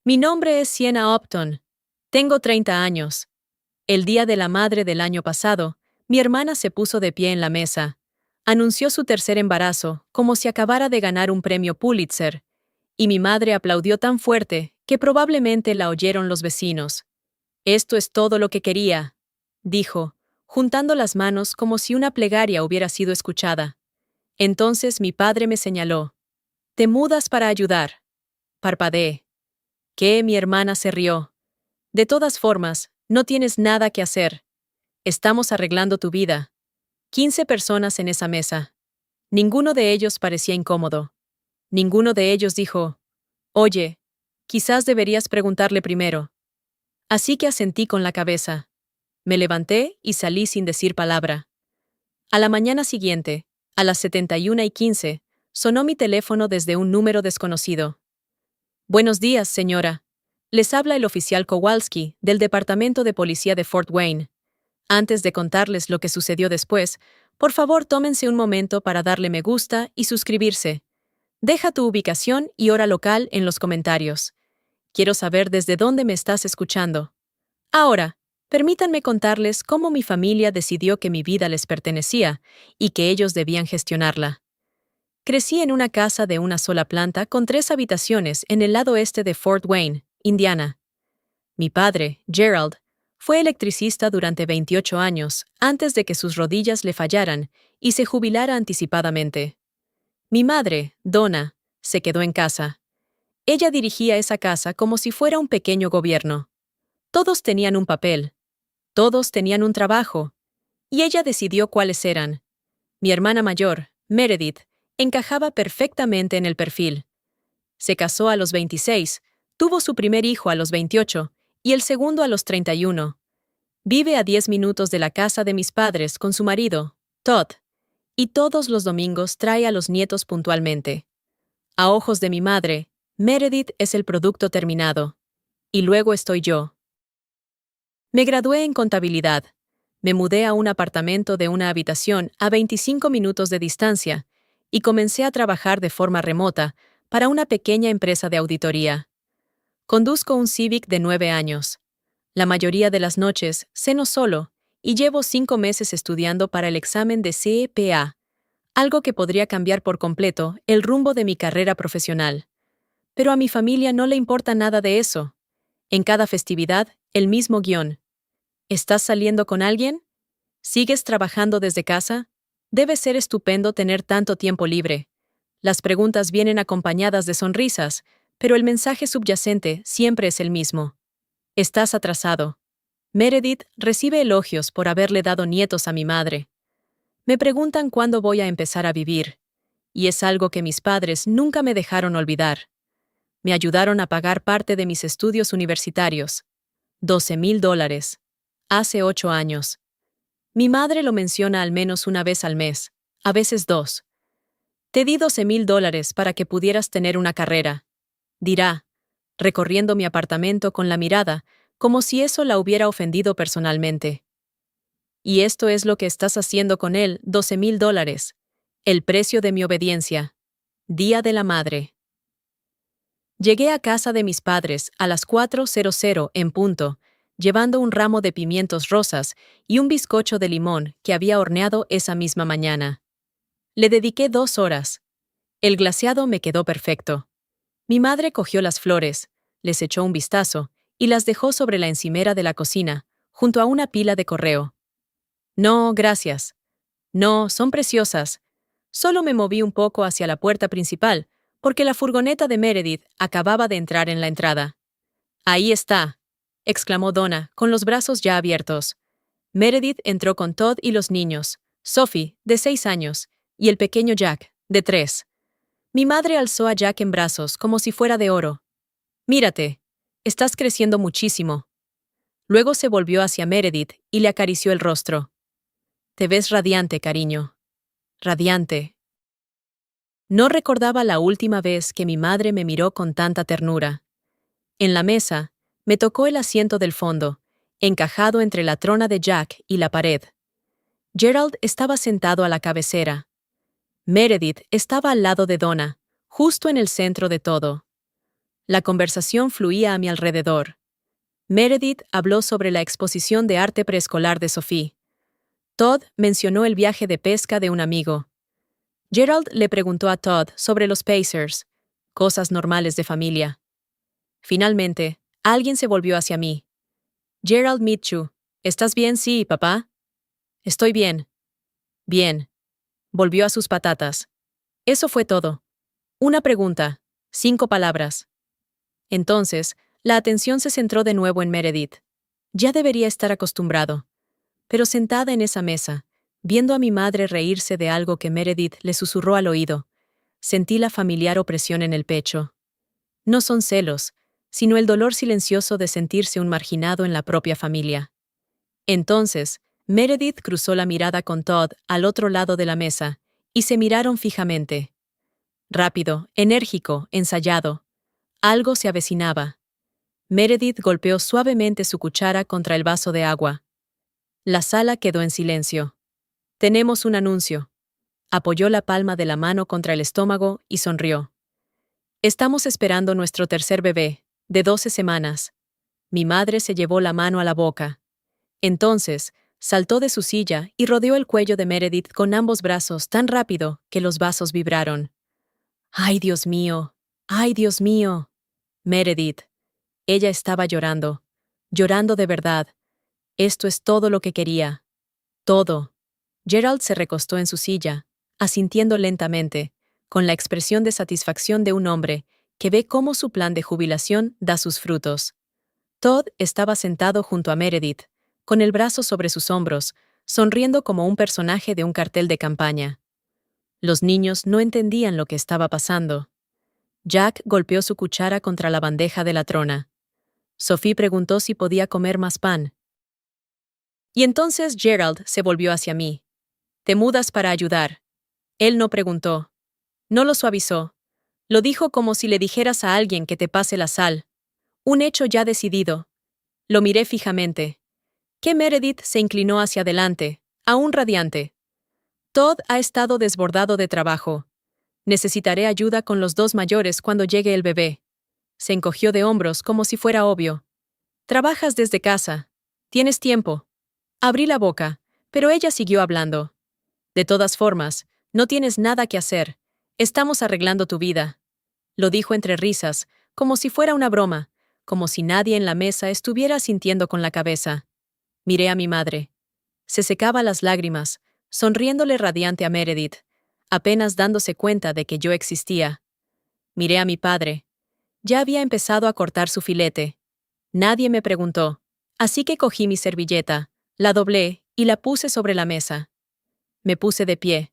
Mi nombre es Sienna Upton. Tengo 30 años. El día de la madre del año pasado, mi hermana se puso de pie en la mesa. Anunció su tercer embarazo, como si acabara de ganar un premio Pulitzer, y mi madre aplaudió tan fuerte que probablemente la oyeron los vecinos. Esto es todo lo que quería, dijo, juntando las manos como si una plegaria hubiera sido escuchada. Entonces mi padre me señaló. Te mudas para ayudar. Parpadeé. ¿Qué? Mi hermana se rió. De todas formas, no tienes nada que hacer. Estamos arreglando tu vida. 15 personas en esa mesa. Ninguno de ellos parecía incómodo. Ninguno de ellos dijo, oye, quizás deberías preguntarle primero. Así que asentí con la cabeza. Me levanté y salí sin decir palabra. A la mañana siguiente, a las 71:15, sonó mi teléfono desde un número desconocido. Buenos días, señora. Les habla el oficial Kowalski, del Departamento de Policía de Fort Wayne. Antes de contarles lo que sucedió después, por favor tómense un momento para darle me gusta y suscribirse. Deja tu ubicación y hora local en los comentarios. Quiero saber desde dónde me estás escuchando. Ahora, permítanme contarles cómo mi familia decidió que mi vida les pertenecía y que ellos debían gestionarla. Crecí en una casa de una sola planta con 3 habitaciones en el lado este de Fort Wayne, Indiana. Mi padre, Gerald, fue electricista durante 28 años antes de que sus rodillas le fallaran y se jubilara anticipadamente. Mi madre, Donna, se quedó en casa. Ella dirigía esa casa como si fuera un pequeño gobierno. Todos tenían un papel, todos tenían un trabajo, y ella decidió cuáles eran. Mi hermana mayor, Meredith, encajaba perfectamente en el perfil. Se casó a los 26, tuvo su primer hijo a los 28 y el segundo a los 31. Vive a 10 minutos de la casa de mis padres con su marido, Todd, y todos los domingos trae a los nietos puntualmente. A ojos de mi madre, Meredith es el producto terminado. Y luego estoy yo. Me gradué en contabilidad. Me mudé a un apartamento de una habitación a 25 minutos de distancia y comencé a trabajar de forma remota para una pequeña empresa de auditoría. Conduzco un Civic de 9 años. La mayoría de las noches ceno solo y llevo 5 meses estudiando para el examen de CPA, algo que podría cambiar por completo el rumbo de mi carrera profesional. Pero a mi familia no le importa nada de eso. En cada festividad, el mismo guión. ¿Estás saliendo con alguien? ¿Sigues trabajando desde casa? Debe ser estupendo tener tanto tiempo libre. Las preguntas vienen acompañadas de sonrisas, pero el mensaje subyacente siempre es el mismo. Estás atrasado. Meredith recibe elogios por haberle dado nietos a mi madre. Me preguntan cuándo voy a empezar a vivir, y es algo que mis padres nunca me dejaron olvidar. Me ayudaron a pagar parte de mis estudios universitarios. $12,000. Hace 8 años. Mi madre lo menciona al menos una vez al mes, a veces 2. Te di $12,000 para que pudieras tener una carrera, dirá, recorriendo mi apartamento con la mirada, como si eso la hubiera ofendido personalmente. Y esto es lo que estás haciendo con él, $12,000. El precio de mi obediencia. Día de la Madre. Llegué a casa de mis padres a las 4:00 en punto, llevando un ramo de pimientos rosas y un bizcocho de limón que había horneado esa misma mañana. Le dediqué 2 horas. El glaseado me quedó perfecto. Mi madre cogió las flores, les echó un vistazo y las dejó sobre la encimera de la cocina, junto a una pila de correo. No, gracias. No, son preciosas. Solo me moví un poco hacia la puerta principal, porque la furgoneta de Meredith acababa de entrar en la entrada. Ahí está, exclamó Donna, con los brazos ya abiertos. Meredith entró con Todd y los niños, Sophie, de 6 años, y el pequeño Jack, de 3. Mi madre alzó a Jack en brazos como si fuera de oro. Mírate, estás creciendo muchísimo. Luego se volvió hacia Meredith y le acarició el rostro. Te ves radiante, cariño. Radiante. No recordaba la última vez que mi madre me miró con tanta ternura. En la mesa, me tocó el asiento del fondo, encajado entre la trona de Jack y la pared. Gerald estaba sentado a la cabecera. Meredith estaba al lado de Donna, justo en el centro de todo. La conversación fluía a mi alrededor. Meredith habló sobre la exposición de arte preescolar de Sophie. Todd mencionó el viaje de pesca de un amigo. Gerald le preguntó a Todd sobre los Pacers, cosas normales de familia. Finalmente, alguien se volvió hacia mí. Gerald Mitchell, ¿estás bien? Sí, papá. Estoy bien. Bien. Volvió a sus patatas. Eso fue todo. Una pregunta. 5 palabras. Entonces, la atención se centró de nuevo en Meredith. Ya debería estar acostumbrado. Pero sentada en esa mesa, viendo a mi madre reírse de algo que Meredith le susurró al oído, sentí la familiar opresión en el pecho. No son celos, sino el dolor silencioso de sentirse un marginado en la propia familia. Entonces, Meredith cruzó la mirada con Todd al otro lado de la mesa, y se miraron fijamente. Rápido, enérgico, ensayado. Algo se avecinaba. Meredith golpeó suavemente su cuchara contra el vaso de agua. La sala quedó en silencio. Tenemos un anuncio. Apoyó la palma de la mano contra el estómago y sonrió. Estamos esperando nuestro tercer bebé, de 12 semanas. Mi madre se llevó la mano a la boca. Entonces, saltó de su silla y rodeó el cuello de Meredith con ambos brazos tan rápido que los vasos vibraron. ¡Ay, Dios mío! ¡Ay, Dios mío! Meredith. Ella estaba llorando. Llorando de verdad. Esto es todo lo que quería. Todo. Gerald se recostó en su silla, asintiendo lentamente, con la expresión de satisfacción de un hombre que ve cómo su plan de jubilación da sus frutos. Todd estaba sentado junto a Meredith, con el brazo sobre sus hombros, sonriendo como un personaje de un cartel de campaña. Los niños no entendían lo que estaba pasando. Jack golpeó su cuchara contra la bandeja de la trona. Sophie preguntó si podía comer más pan. Y entonces Gerald se volvió hacia mí. «¿Te mudas para ayudar?» Él no preguntó. No lo suavizó. Lo dijo como si le dijeras a alguien que te pase la sal. Un hecho ya decidido. Lo miré fijamente. Que Meredith se inclinó hacia adelante, aún radiante. Todd ha estado desbordado de trabajo. Necesitaré ayuda con los 2 mayores cuando llegue el bebé. Se encogió de hombros como si fuera obvio. Trabajas desde casa. Tienes tiempo. Abrí la boca, pero ella siguió hablando. De todas formas, no tienes nada que hacer. Estamos arreglando tu vida. Lo dijo entre risas, como si fuera una broma, como si nadie en la mesa estuviera asintiendo con la cabeza. Miré a mi madre. Se secaba las lágrimas, sonriéndole radiante a Meredith, apenas dándose cuenta de que yo existía. Miré a mi padre. Ya había empezado a cortar su filete. Nadie me preguntó, así que cogí mi servilleta, la doblé y la puse sobre la mesa. Me puse de pie.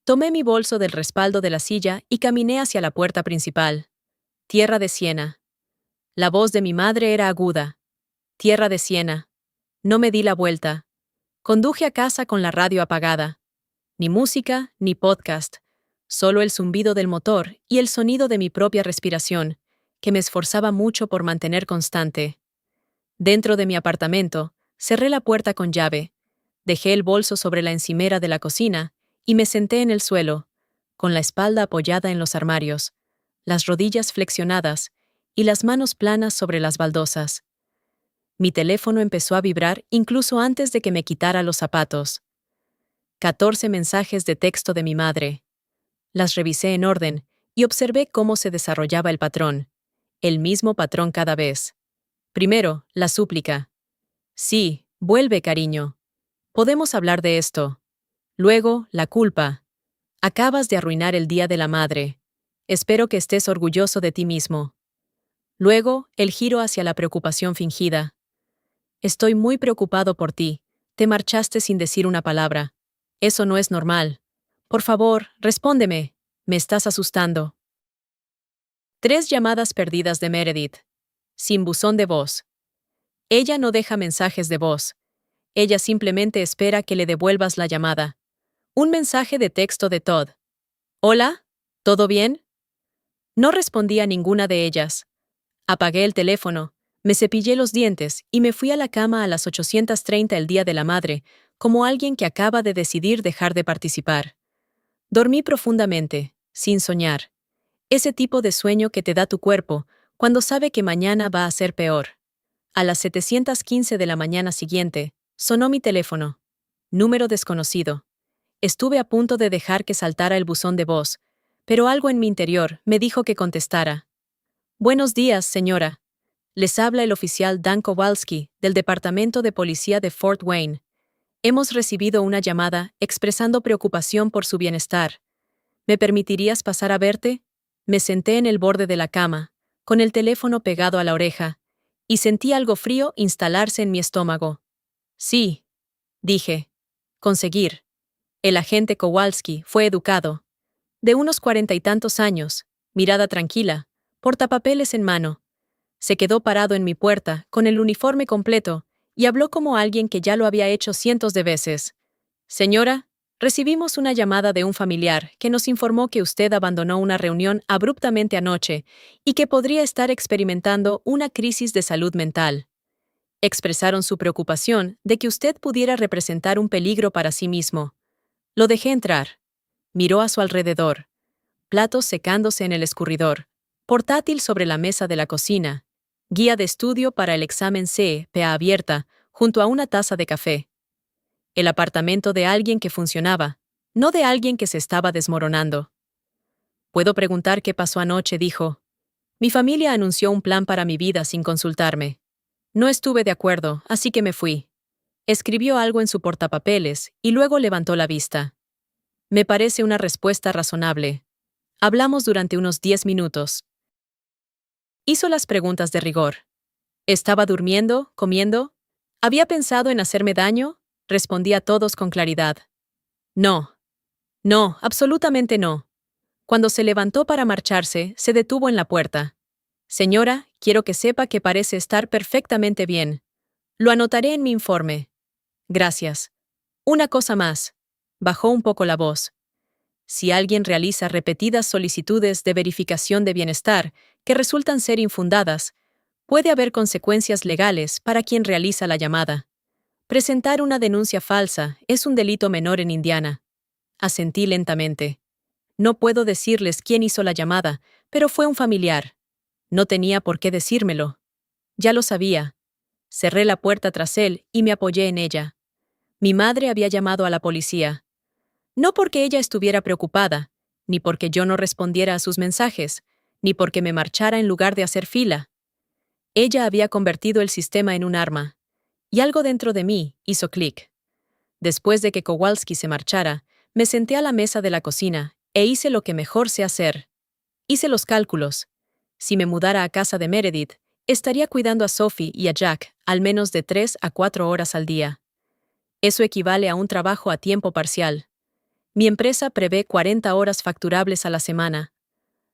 Tomé mi bolso del respaldo de la silla y caminé hacia la puerta principal. Tierra de Siena. La voz de mi madre era aguda. Tierra de Siena. No me di la vuelta. Conduje a casa con la radio apagada. Ni música, ni podcast. Solo el zumbido del motor y el sonido de mi propia respiración, que me esforzaba mucho por mantener constante. Dentro de mi apartamento, cerré la puerta con llave. Dejé el bolso sobre la encimera de la cocina y me senté en el suelo, con la espalda apoyada en los armarios, las rodillas flexionadas y las manos planas sobre las baldosas. Mi teléfono empezó a vibrar incluso antes de que me quitara los zapatos. 14 mensajes de texto de mi madre. Las revisé en orden y observé cómo se desarrollaba el patrón. El mismo patrón cada vez. Primero, la súplica. Sí, vuelve, cariño. Podemos hablar de esto. Luego, la culpa. Acabas de arruinar el Día de la Madre. Espero que estés orgulloso de ti mismo. Luego, el giro hacia la preocupación fingida. Estoy muy preocupado por ti. Te marchaste sin decir una palabra. Eso no es normal. Por favor, respóndeme. Me estás asustando. 3 llamadas perdidas de Meredith. Sin buzón de voz. Ella no deja mensajes de voz. Ella simplemente espera que le devuelvas la llamada. Un mensaje de texto de Todd. «Hola, ¿todo bien?» No respondí a ninguna de ellas. Apagué el teléfono, me cepillé los dientes y me fui a la cama a las 8:30 el Día de la Madre, como alguien que acaba de decidir dejar de participar. Dormí profundamente, sin soñar. Ese tipo de sueño que te da tu cuerpo cuando sabe que mañana va a ser peor. A las 7:15 de la mañana siguiente, sonó mi teléfono. Número desconocido. Estuve a punto de dejar que saltara el buzón de voz, pero algo en mi interior me dijo que contestara. Buenos días, señora. Les habla el oficial Dan Kowalski, del Departamento de Policía de Fort Wayne. Hemos recibido una llamada expresando preocupación por su bienestar. ¿Me permitirías pasar a verte? Me senté en el borde de la cama, con el teléfono pegado a la oreja, y sentí algo frío instalarse en mi estómago. Sí, dije. Conseguir. El agente Kowalski fue educado. De unos 40 y tantos años, mirada tranquila, portapapeles en mano. Se quedó parado en mi puerta, con el uniforme completo, y habló como alguien que ya lo había hecho cientos de veces. Señora, recibimos una llamada de un familiar que nos informó que usted abandonó una reunión abruptamente anoche y que podría estar experimentando una crisis de salud mental. Expresaron su preocupación de que usted pudiera representar un peligro para sí mismo. Lo dejé entrar. Miró a su alrededor. Platos secándose en el escurridor. Portátil sobre la mesa de la cocina. Guía de estudio para el examen CPA abierta, junto a una taza de café. El apartamento de alguien que funcionaba, no de alguien que se estaba desmoronando. Puedo preguntar qué pasó anoche, dijo. Mi familia anunció un plan para mi vida sin consultarme. No estuve de acuerdo, así que me fui. Escribió algo en su portapapeles y luego levantó la vista. Me parece una respuesta razonable. Hablamos durante unos 10 minutos. Hizo las preguntas de rigor. ¿Estaba durmiendo, comiendo? ¿Había pensado en hacerme daño? Respondí a todos con claridad. No. No, absolutamente no. Cuando se levantó para marcharse, se detuvo en la puerta. Señora, quiero que sepa que parece estar perfectamente bien. Lo anotaré en mi informe. Gracias. Una cosa más. Bajó un poco la voz. Si alguien realiza repetidas solicitudes de verificación de bienestar que resultan ser infundadas, puede haber consecuencias legales para quien realiza la llamada. Presentar una denuncia falsa es un delito menor en Indiana. Asentí lentamente. No puedo decirles quién hizo la llamada, pero fue un familiar. No tenía por qué decírmelo. Ya lo sabía. Cerré la puerta tras él y me apoyé en ella. Mi madre había llamado a la policía. No porque ella estuviera preocupada, ni porque yo no respondiera a sus mensajes, ni porque me marchara en lugar de hacer fila. Ella había convertido el sistema en un arma. Y algo dentro de mí hizo clic. Después de que Kowalski se marchara, me senté a la mesa de la cocina e hice lo que mejor sé hacer. Hice los cálculos. Si me mudara a casa de Meredith, estaría cuidando a Sophie y a Jack al menos de 3 a 4 horas al día. Eso equivale a un trabajo a tiempo parcial. Mi empresa prevé 40 horas facturables a la semana.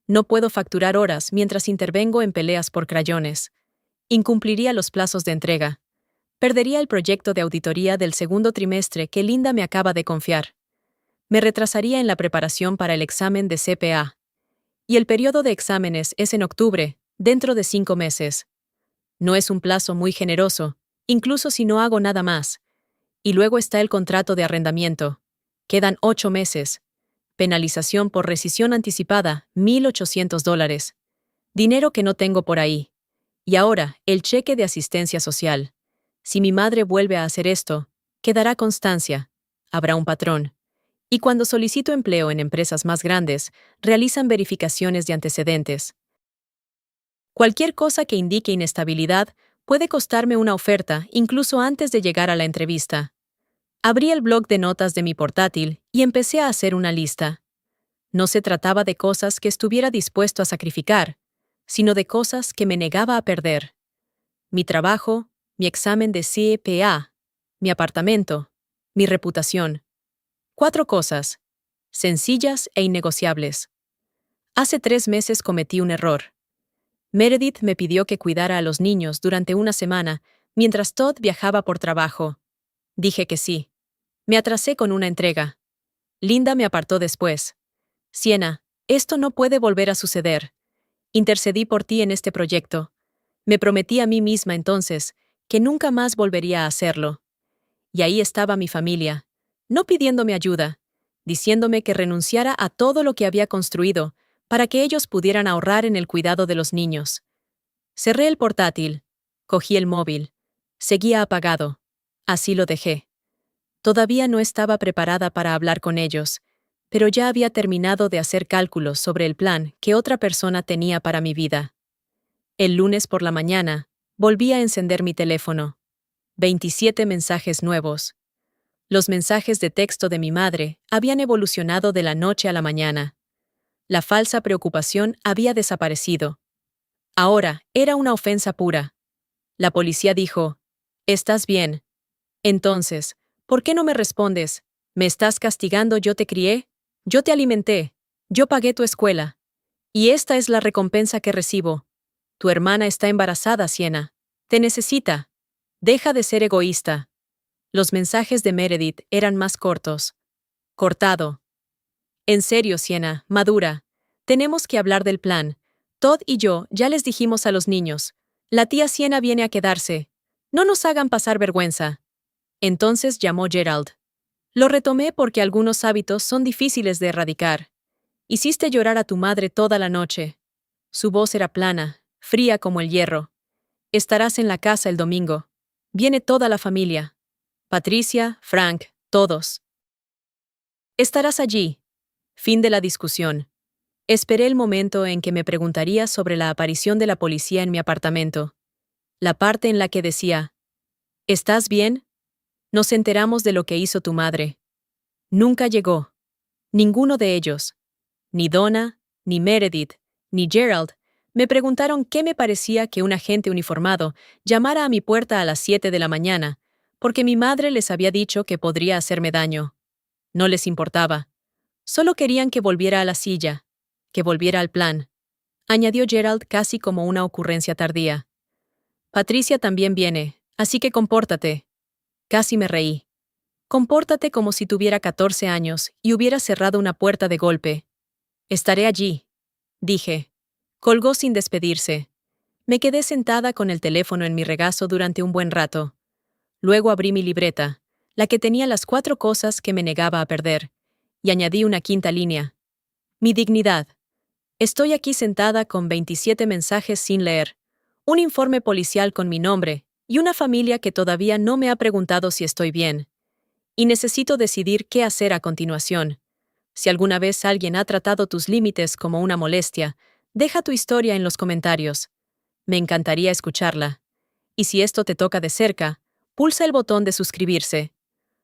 No puedo facturar horas mientras intervengo en peleas por crayones. Incumpliría los plazos de entrega. Perdería el proyecto de auditoría del segundo trimestre que Linda me acaba de confiar. Me retrasaría en la preparación para el examen de CPA. Y el periodo de exámenes es en octubre, dentro de 5 meses. No es un plazo muy generoso, incluso si no hago nada más. Y luego está el contrato de arrendamiento. Quedan 8 meses. Penalización por rescisión anticipada, $1,800. Dinero que no tengo por ahí. Y ahora, el cheque de asistencia social. Si mi madre vuelve a hacer esto, quedará constancia. Habrá un patrón. Y cuando solicito empleo en empresas más grandes, realizan verificaciones de antecedentes. Cualquier cosa que indique inestabilidad puede costarme una oferta incluso antes de llegar a la entrevista. Abrí el bloc de notas de mi portátil y empecé a hacer una lista. No se trataba de cosas que estuviera dispuesto a sacrificar, sino de cosas que me negaba a perder. Mi trabajo, mi examen de CPA, mi apartamento, mi reputación. 4 cosas, sencillas e innegociables. Hace 3 meses cometí un error. Meredith me pidió que cuidara a los niños durante una semana mientras Todd viajaba por trabajo. Dije que sí. Me atrasé con una entrega. Linda me apartó después. Sienna, esto no puede volver a suceder. Intercedí por ti en este proyecto. Me prometí a mí misma entonces que nunca más volvería a hacerlo. Y ahí estaba mi familia, no pidiéndome ayuda, diciéndome que renunciara a todo lo que había construido para que ellos pudieran ahorrar en el cuidado de los niños. Cerré el portátil. Cogí el móvil. Seguía apagado. Así lo dejé. Todavía no estaba preparada para hablar con ellos, pero ya había terminado de hacer cálculos sobre el plan que otra persona tenía para mi vida. El lunes por la mañana, volví a encender mi teléfono. 27 mensajes nuevos. Los mensajes de texto de mi madre habían evolucionado de la noche a la mañana. La falsa preocupación había desaparecido. Ahora era una ofensa pura. La policía dijo: «¿Estás bien? Entonces, ¿por qué no me respondes? ¿Me estás castigando? Yo te crié, yo te alimenté, yo pagué tu escuela. Y esta es la recompensa que recibo. Tu hermana está embarazada, Sienna. Te necesita. Deja de ser egoísta». Los mensajes de Meredith eran más cortos. Cortado. «En serio, Sienna, madura. Tenemos que hablar del plan. Todd y yo ya les dijimos a los niños. La tía Sienna viene a quedarse. No nos hagan pasar vergüenza». Entonces llamó Gerald. Lo retomé porque algunos hábitos son difíciles de erradicar. «Hiciste llorar a tu madre toda la noche». Su voz era plana, fría como el hierro. «Estarás en la casa el domingo. Viene toda la familia. Patricia, Frank, todos. Estarás allí». Fin de la discusión. Esperé el momento en que me preguntaría sobre la aparición de la policía en mi apartamento. La parte en la que decía: «¿Estás bien? Nos enteramos de lo que hizo tu madre». Nunca llegó. Ninguno de ellos. Ni Donna, ni Meredith, ni Gerald me preguntaron qué me parecía que un agente uniformado llamara a mi puerta a las 7 de la mañana, porque mi madre les había dicho que podría hacerme daño. No les importaba. Solo querían que volviera a la silla, que volviera al plan, añadió Gerald casi como una ocurrencia tardía. «Patricia también viene, así que compórtate». Casi me reí. «Compórtate como si tuviera 14 años y hubiera cerrado una puerta de golpe». «Estaré allí», dije. Colgó sin despedirse. Me quedé sentada con el teléfono en mi regazo durante un buen rato. Luego abrí mi libreta, la que tenía las 4 cosas que me negaba a perder, y añadí una quinta línea. Mi dignidad. Estoy aquí sentada con 27 mensajes sin leer, un informe policial con mi nombre y una familia que todavía no me ha preguntado si estoy bien. Y necesito decidir qué hacer a continuación. Si alguna vez alguien ha tratado tus límites como una molestia, deja tu historia en los comentarios. Me encantaría escucharla. Y si esto te toca de cerca, pulsa el botón de suscribirse.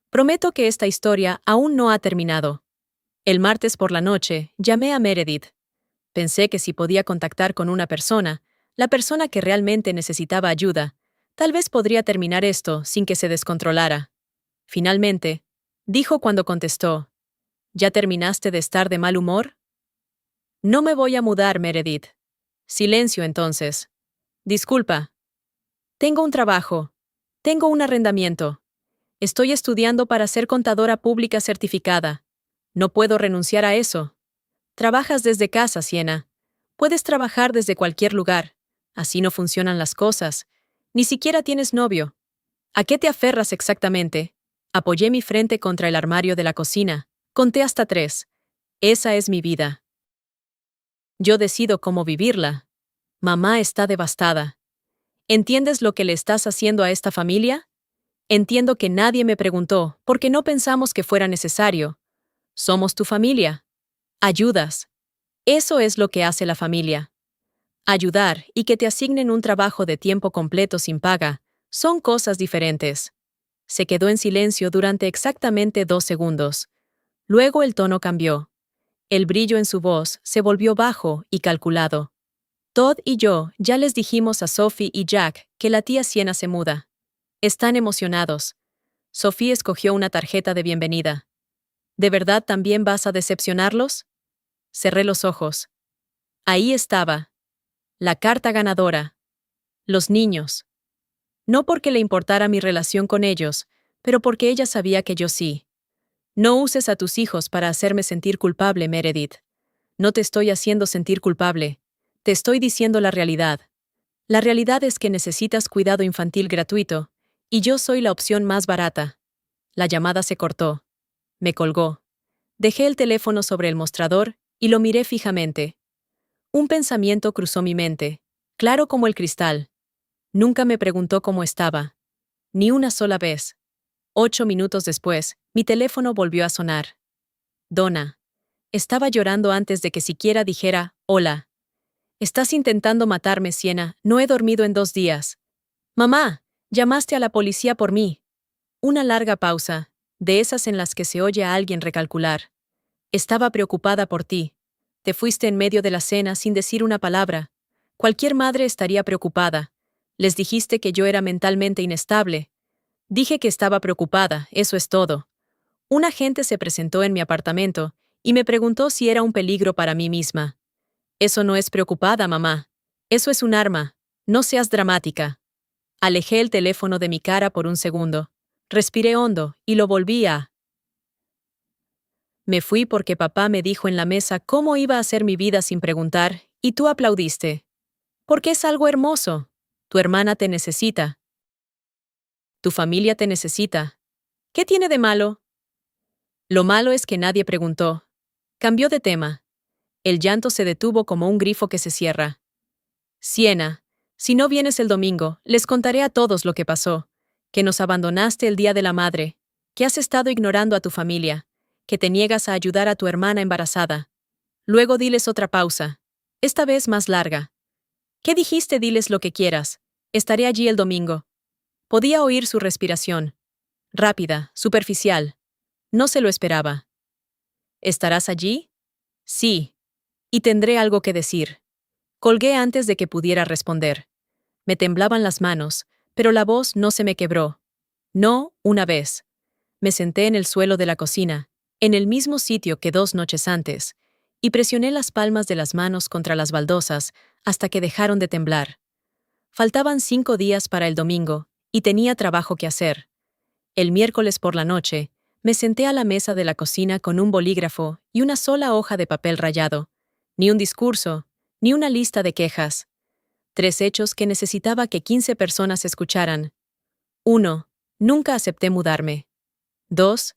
Prometo que esta historia aún no ha terminado. El martes por la noche, llamé a Meredith. Pensé que si podía contactar con una persona, la persona que realmente necesitaba ayuda, tal vez podría terminar esto sin que se descontrolara. Finalmente, dijo cuando contestó: «¿Ya terminaste de estar de mal humor?» «No me voy a mudar, Meredith». Silencio entonces. «Disculpa. Tengo un trabajo. Tengo un arrendamiento. Estoy estudiando para ser contadora pública certificada. No puedo renunciar a eso». «Trabajas desde casa, Sienna. Puedes trabajar desde cualquier lugar. Así no funcionan las cosas. Ni siquiera tienes novio. ¿A qué te aferras exactamente?» Apoyé mi frente contra el armario de la cocina. Conté hasta 3. Esa es mi vida. Yo decido cómo vivirla. Mamá está devastada. ¿Entiendes lo que le estás haciendo a esta familia? Entiendo que nadie me preguntó, porque no pensamos que fuera necesario. Somos tu familia. Ayudas. Eso es lo que hace la familia. Ayudar y que te asignen un trabajo de tiempo completo sin paga son cosas diferentes. Se quedó en silencio durante exactamente 2 segundos. Luego el tono cambió. El brillo en su voz se volvió bajo y calculado. «Todd y yo ya les dijimos a Sophie y Jack que la tía Sienna se muda. Están emocionados». Sophie escogió una tarjeta de bienvenida. «¿De verdad también vas a decepcionarlos?» Cerré los ojos. Ahí estaba. La carta ganadora. Los niños. No porque le importara mi relación con ellos, pero porque ella sabía que yo sí. «No uses a tus hijos para hacerme sentir culpable, Meredith». «No te estoy haciendo sentir culpable. Te estoy diciendo la realidad. La realidad es que necesitas cuidado infantil gratuito, y yo soy la opción más barata». La llamada se cortó. Me colgó. Dejé el teléfono sobre el mostrador y lo miré fijamente. Un pensamiento cruzó mi mente. claro como el cristal. Nunca me preguntó cómo estaba. Ni una sola vez. 8 minutos después, mi teléfono volvió a sonar. Donna. Estaba llorando antes de que siquiera dijera, hola. Estás intentando matarme, Sienna. No he dormido en 2 días. Mamá, llamaste a la policía por mí. Una larga pausa, de esas en las que se oye a alguien recalcular. Estaba preocupada por ti. Te fuiste en medio de la cena sin decir una palabra. Cualquier madre estaría preocupada. Les dijiste que yo era mentalmente inestable. Dije que estaba preocupada, eso es todo. Un agente se presentó en mi apartamento y me preguntó si era un peligro para mí misma. Eso no es preocupada, mamá. Eso es un arma. No seas dramática. Alejé el teléfono de mi cara por un segundo. Respiré hondo y lo volví a... Me fui porque papá me dijo en la mesa cómo iba a ser mi vida sin preguntar, y tú aplaudiste. Porque es algo hermoso. Tu hermana te necesita. Tu familia te necesita. ¿Qué tiene de malo? Lo malo es que nadie preguntó. Cambió de tema. El llanto se detuvo como un grifo que se cierra. Sienna, si no vienes el domingo, les contaré a todos lo que pasó. Que nos abandonaste el día de la madre, que has estado ignorando a tu familia, que te niegas a ayudar a tu hermana embarazada. Luego diles otra pausa, esta vez más larga. ¿Qué dijiste? Diles lo que quieras. Estaré allí el domingo. Podía oír su respiración. Rápida, superficial. No se lo esperaba. ¿Estarás allí? Sí. Y tendré algo que decir. Colgué antes de que pudiera responder. Me temblaban las manos, pero la voz no se me quebró. No, una vez. Me senté en el suelo de la cocina, en el mismo sitio que 2 noches antes, y presioné las palmas de las manos contra las baldosas hasta que dejaron de temblar. Faltaban 5 días para el domingo, y tenía trabajo que hacer. El miércoles por la noche, me senté a la mesa de la cocina con un bolígrafo y una sola hoja de papel rayado. Ni un discurso, ni una lista de quejas. 3 hechos que necesitaba que 15 personas escucharan. 1. Nunca acepté mudarme. 2.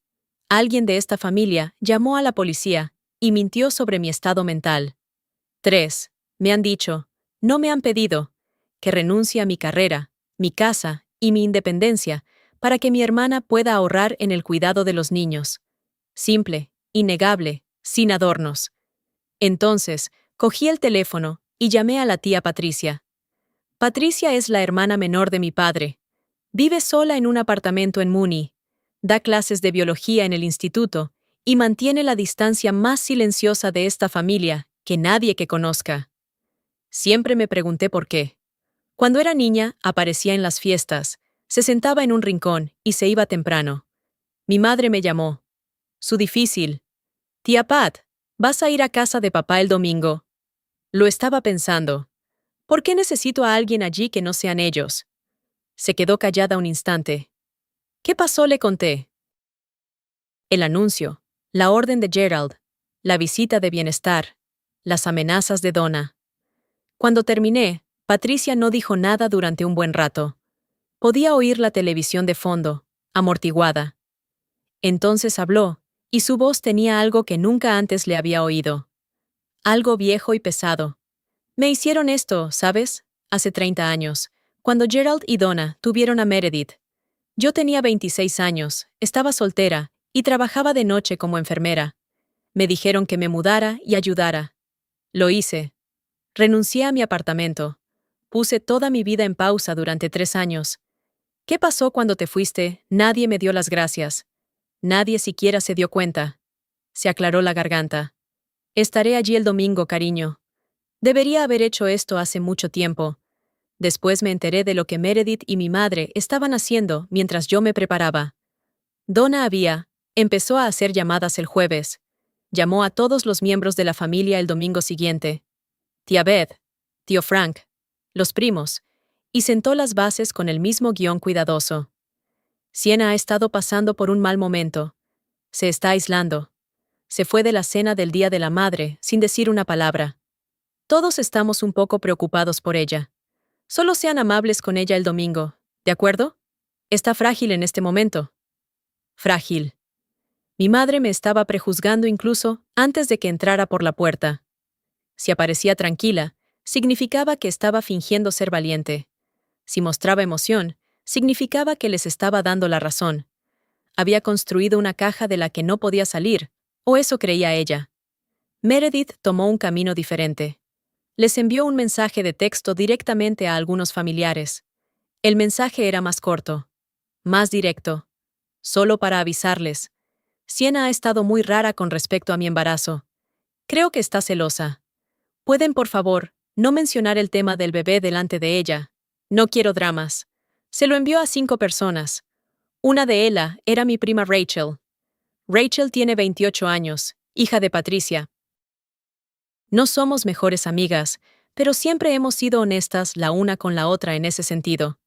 Alguien de esta familia llamó a la policía y mintió sobre mi estado mental. 3. Me han dicho, no me han pedido, que renuncie a mi carrera, mi casa y mi independencia para que mi hermana pueda ahorrar en el cuidado de los niños. Simple, innegable, sin adornos. Entonces, cogí el teléfono y llamé a la tía Patricia. Patricia es la hermana menor de mi padre. Vive sola en un apartamento en Muni. Da clases de biología en el instituto y mantiene la distancia más silenciosa de esta familia que nadie que conozca. Siempre me pregunté por qué. Cuando era niña, aparecía en las fiestas, se sentaba en un rincón y se iba temprano. Mi madre me llamó. Su difícil. Tía Pat, ¿vas a ir a casa de papá el domingo? Lo estaba pensando. ¿Por qué necesito a alguien allí que no sean ellos? Se quedó callada un instante. ¿Qué pasó? Le conté. El anuncio, la orden de Gerald, la visita de bienestar, las amenazas de Donna. Cuando terminé, Patricia no dijo nada durante un buen rato. Podía oír la televisión de fondo, amortiguada. Entonces habló, y su voz tenía algo que nunca antes le había oído. Algo viejo y pesado. Me hicieron esto, ¿sabes? Hace 30 años, cuando Gerald y Donna tuvieron a Meredith. Yo tenía 26 años, estaba soltera, y trabajaba de noche como enfermera. Me dijeron que me mudara y ayudara. Lo hice. Renuncié a mi apartamento. Puse toda mi vida en pausa durante 3 años. ¿Qué pasó cuando te fuiste? Nadie me dio las gracias. Nadie siquiera se dio cuenta. Se aclaró la garganta. Estaré allí el domingo, cariño. Debería haber hecho esto hace mucho tiempo. Después me enteré de lo que Meredith y mi madre estaban haciendo mientras yo me preparaba. Donna empezó a hacer llamadas el jueves. Llamó a todos los miembros de la familia el domingo siguiente. Tía Beth, tío Frank, los primos, y sentó las bases con el mismo guión cuidadoso. Sienna ha estado pasando por un mal momento. Se está aislando. Se fue de la cena del Día de la Madre sin decir una palabra. Todos estamos un poco preocupados por ella. Solo sean amables con ella el domingo, ¿de acuerdo? Está frágil en este momento. Frágil. Mi madre me estaba prejuzgando incluso antes de que entrara por la puerta. Si aparecía tranquila, significaba que estaba fingiendo ser valiente. Si mostraba emoción, significaba que les estaba dando la razón. Había construido una caja de la que no podía salir, o eso creía ella. Meredith tomó un camino diferente. Les envió un mensaje de texto directamente a algunos familiares. El mensaje era más corto, más directo, solo para avisarles. Sienna ha estado muy rara con respecto a mi embarazo. Creo que está celosa. ¿Pueden, por favor, no mencionar el tema del bebé delante de ella? No quiero dramas. Se lo envió a 5 personas. Una de ellas era mi prima Rachel. Rachel tiene 28 años, hija de Patricia. No somos mejores amigas, pero siempre hemos sido honestas la una con la otra en ese sentido.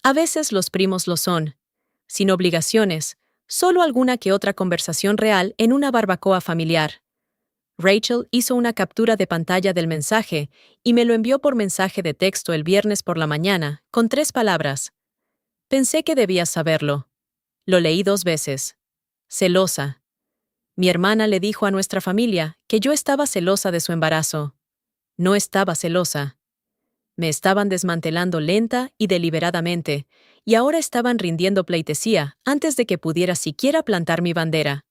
A veces los primos lo son. Sin obligaciones, solo alguna que otra conversación real en una barbacoa familiar. Rachel hizo una captura de pantalla del mensaje y me lo envió por mensaje de texto el viernes por la mañana, con 3 palabras. Pensé que debías saberlo. Lo leí 2 veces. Celosa. Mi hermana le dijo a nuestra familia que yo estaba celosa de su embarazo. No estaba celosa. Me estaban desmantelando lenta y deliberadamente, y ahora estaban rindiendo pleitesía antes de que pudiera siquiera plantar mi bandera.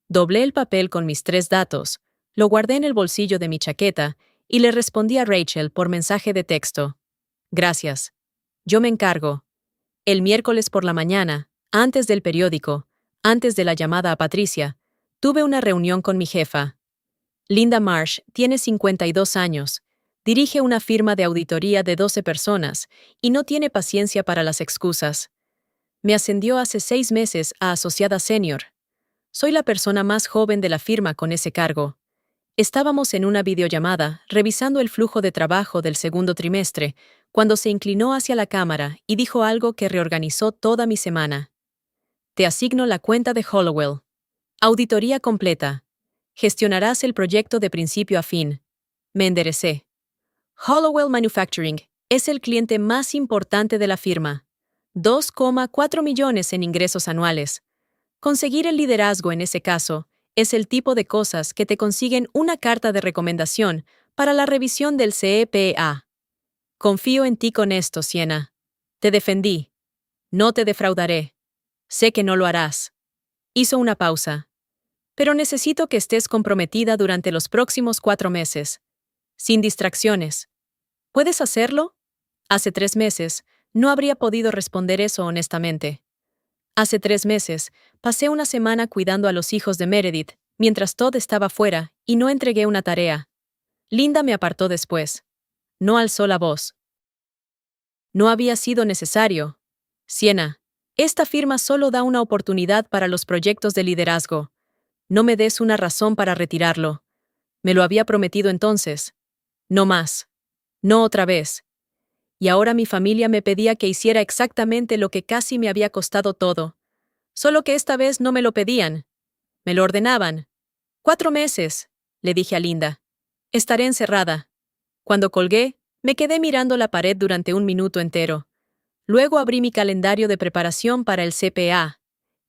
Doblé el papel con mis 3 datos, lo guardé en el bolsillo de mi chaqueta y le respondí a Rachel por mensaje de texto. Gracias. Yo me encargo. El miércoles por la mañana, antes del periódico, antes de la llamada a Patricia, tuve una reunión con mi jefa. Linda Marsh tiene 52 años, dirige una firma de auditoría de 12 personas y no tiene paciencia para las excusas. Me ascendió hace 6 meses a asociada senior. Soy la persona más joven de la firma con ese cargo. Estábamos en una videollamada, revisando el flujo de trabajo del segundo trimestre, cuando se inclinó hacia la cámara y dijo algo que reorganizó toda mi semana. Te asigno la cuenta de Hollowell. Auditoría completa. Gestionarás el proyecto de principio a fin. Me enderecé. Hollowell Manufacturing es el cliente más importante de la firma. 2,4 millones en ingresos anuales. Conseguir el liderazgo en ese caso es el tipo de cosas que te consiguen una carta de recomendación para la revisión del CEPA. Confío en ti con esto, Sienna. Te defendí. No te defraudaré. Sé que no lo harás. Hizo una pausa. Pero necesito que estés comprometida durante los próximos 4 meses. Sin distracciones. ¿Puedes hacerlo? Hace 3 meses, no habría podido responder eso honestamente. Hace 3 meses, pasé una semana cuidando a los hijos de Meredith, mientras Todd estaba fuera, y no entregué una tarea. Linda me apartó después. No alzó la voz. No había sido necesario. Sienna, esta firma solo da una oportunidad para los proyectos de liderazgo. No me des una razón para retirarlo. Me lo había prometido entonces. No más. No otra vez. Y ahora mi familia me pedía que hiciera exactamente lo que casi me había costado todo. Solo que esta vez no me lo pedían. Me lo ordenaban. 4 meses, le dije a Linda. Estaré encerrada. Cuando colgué, me quedé mirando la pared durante 1 minuto entero. Luego abrí mi calendario de preparación para el CPA.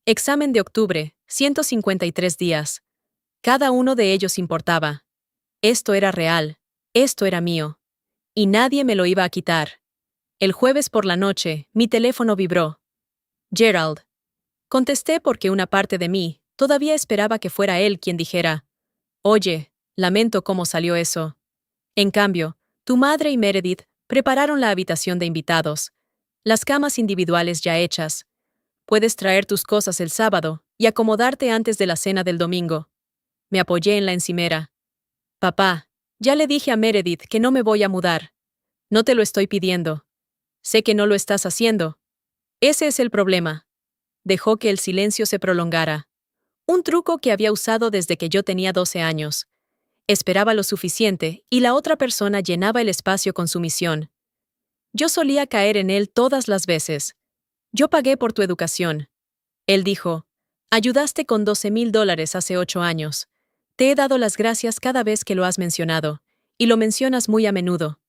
Examen de octubre, 153 días. Cada uno de ellos importaba. Esto era real. Esto era mío. Y nadie me lo iba a quitar. El jueves por la noche, mi teléfono vibró. Gerald. Contesté porque una parte de mí todavía esperaba que fuera él quien dijera, «Oye, lamento cómo salió eso». En cambio, tu madre y Meredith prepararon la habitación de invitados, las camas individuales ya hechas. Puedes traer tus cosas el sábado y acomodarte antes de la cena del domingo. Me apoyé en la encimera. Papá, ya le dije a Meredith que no me voy a mudar. No te lo estoy pidiendo. Sé que no lo estás haciendo. Ese es el problema. Dejó que el silencio se prolongara. Un truco que había usado desde que yo tenía 12 años. Esperaba lo suficiente y la otra persona llenaba el espacio con su misión. Yo solía caer en él todas las veces. Yo pagué por tu educación. Él dijo, ayudaste con $12,000 hace 8 años. Te he dado las gracias cada vez que lo has mencionado, y lo mencionas muy a menudo.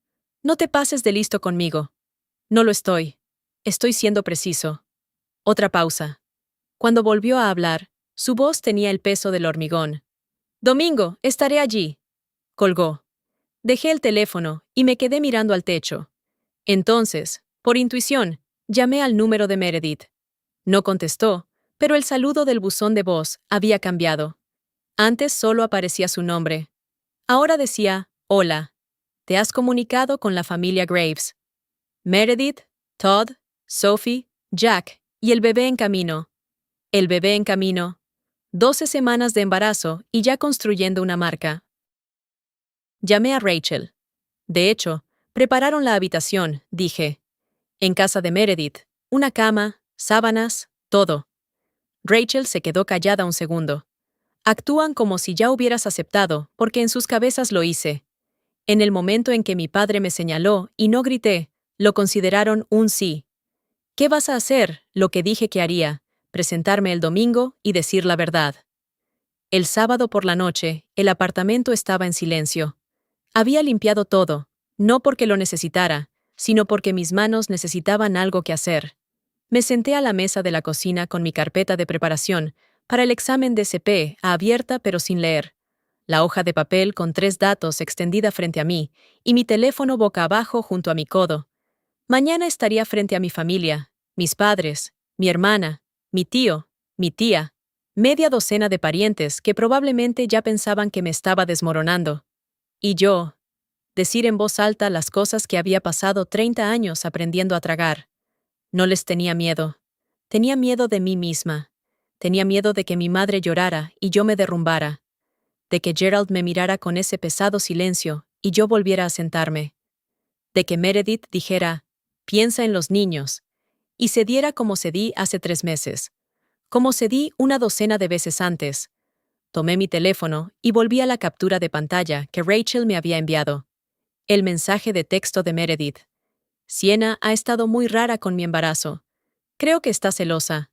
No te pases de listo conmigo. No lo estoy. Estoy siendo preciso. Otra pausa. Cuando volvió a hablar, su voz tenía el peso del hormigón. Domingo, estaré allí. Colgó. Dejé el teléfono y me quedé mirando al techo. Entonces, por intuición, llamé al número de Meredith. No contestó, pero el saludo del buzón de voz había cambiado. Antes solo aparecía su nombre. Ahora decía, hola. Te has comunicado con la familia Graves. Meredith, Todd, Sophie, Jack y el bebé en camino. El bebé en camino. 12 semanas de embarazo y ya construyendo una marca. Llamé a Rachel. De hecho, prepararon la habitación, dije. En casa de Meredith, una cama, sábanas, todo. Rachel se quedó callada un segundo. Actúan como si ya hubieras aceptado, porque en sus cabezas lo hice. En el momento en que mi padre me señaló y no grité, lo consideraron un sí. ¿Qué vas a hacer? Lo que dije que haría, presentarme el domingo y decir la verdad. El sábado por la noche, el apartamento estaba en silencio. Había limpiado todo, no porque lo necesitara, sino porque mis manos necesitaban algo que hacer. Me senté a la mesa de la cocina con mi carpeta de preparación para el examen de CP abierta pero sin leer, la hoja de papel con 3 datos extendida frente a mí y mi teléfono boca abajo junto a mi codo. Mañana estaría frente a mi familia, mis padres, mi hermana, mi tío, mi tía, media docena de parientes que probablemente ya pensaban que me estaba desmoronando. Y yo, decir en voz alta las cosas que había pasado 30 años aprendiendo a tragar. No les tenía miedo. Tenía miedo de mí misma. Tenía miedo de que mi madre llorara y yo me derrumbara. De que Gerald me mirara con ese pesado silencio y yo volviera a sentarme. De que Meredith dijera, piensa en los niños, y cediera como cedí hace 3 meses. Como cedí una docena de veces antes. Tomé mi teléfono y volví a la captura de pantalla que Rachel me había enviado. El mensaje de texto de Meredith. Sienna ha estado muy rara con mi embarazo. Creo que está celosa.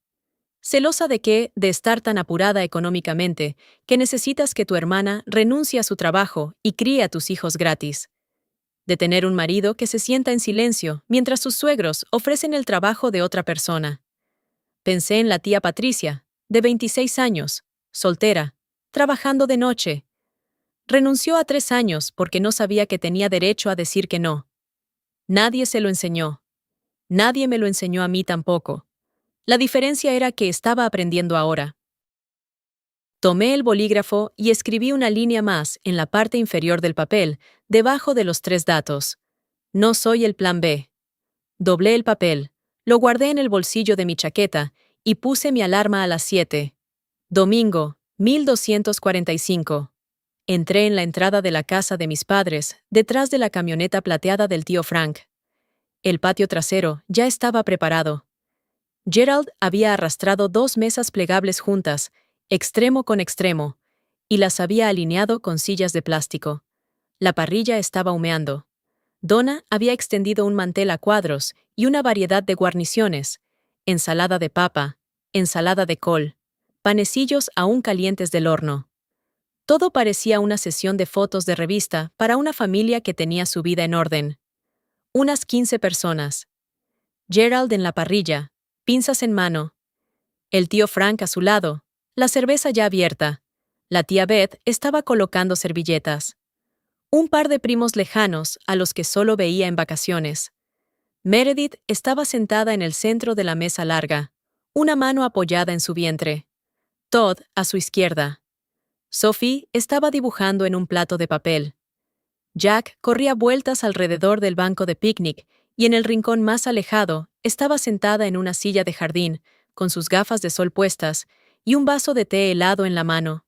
¿Celosa de qué? De estar tan apurada económicamente, que necesitas que tu hermana renuncie a su trabajo y críe a tus hijos gratis. De tener un marido que se sienta en silencio mientras sus suegros ofrecen el trabajo de otra persona. Pensé en la tía Patricia, de 26 años, soltera, trabajando de noche. Renunció a 3 años porque no sabía que tenía derecho a decir que no. Nadie se lo enseñó. Nadie me lo enseñó a mí tampoco. La diferencia era que estaba aprendiendo ahora. Tomé el bolígrafo y escribí una línea más en la parte inferior del papel, debajo de los 3 datos. No soy el plan B. Doblé el papel, lo guardé en el bolsillo de mi chaqueta y puse mi alarma a las 7. Domingo, 1245. Entré en la entrada de la casa de mis padres, detrás de la camioneta plateada del tío Frank. El patio trasero ya estaba preparado. Gerald había arrastrado 2 mesas plegables juntas, extremo con extremo, y las había alineado con sillas de plástico. La parrilla estaba humeando. Donna había extendido un mantel a cuadros y una variedad de guarniciones, ensalada de papa, ensalada de col, panecillos aún calientes del horno. Todo parecía una sesión de fotos de revista para una familia que tenía su vida en orden. Unas 15 personas. Gerald en la parrilla, pinzas en mano. El tío Frank a su lado, la cerveza ya abierta. La tía Beth estaba colocando servilletas. Un par de primos lejanos a los que solo veía en vacaciones. Meredith estaba sentada en el centro de la mesa larga, una mano apoyada en su vientre. Todd a su izquierda. Sophie estaba dibujando en un plato de papel. Jack corría vueltas alrededor del banco de picnic y en el rincón más alejado estaba sentada en una silla de jardín, con sus gafas de sol puestas y un vaso de té helado en la mano.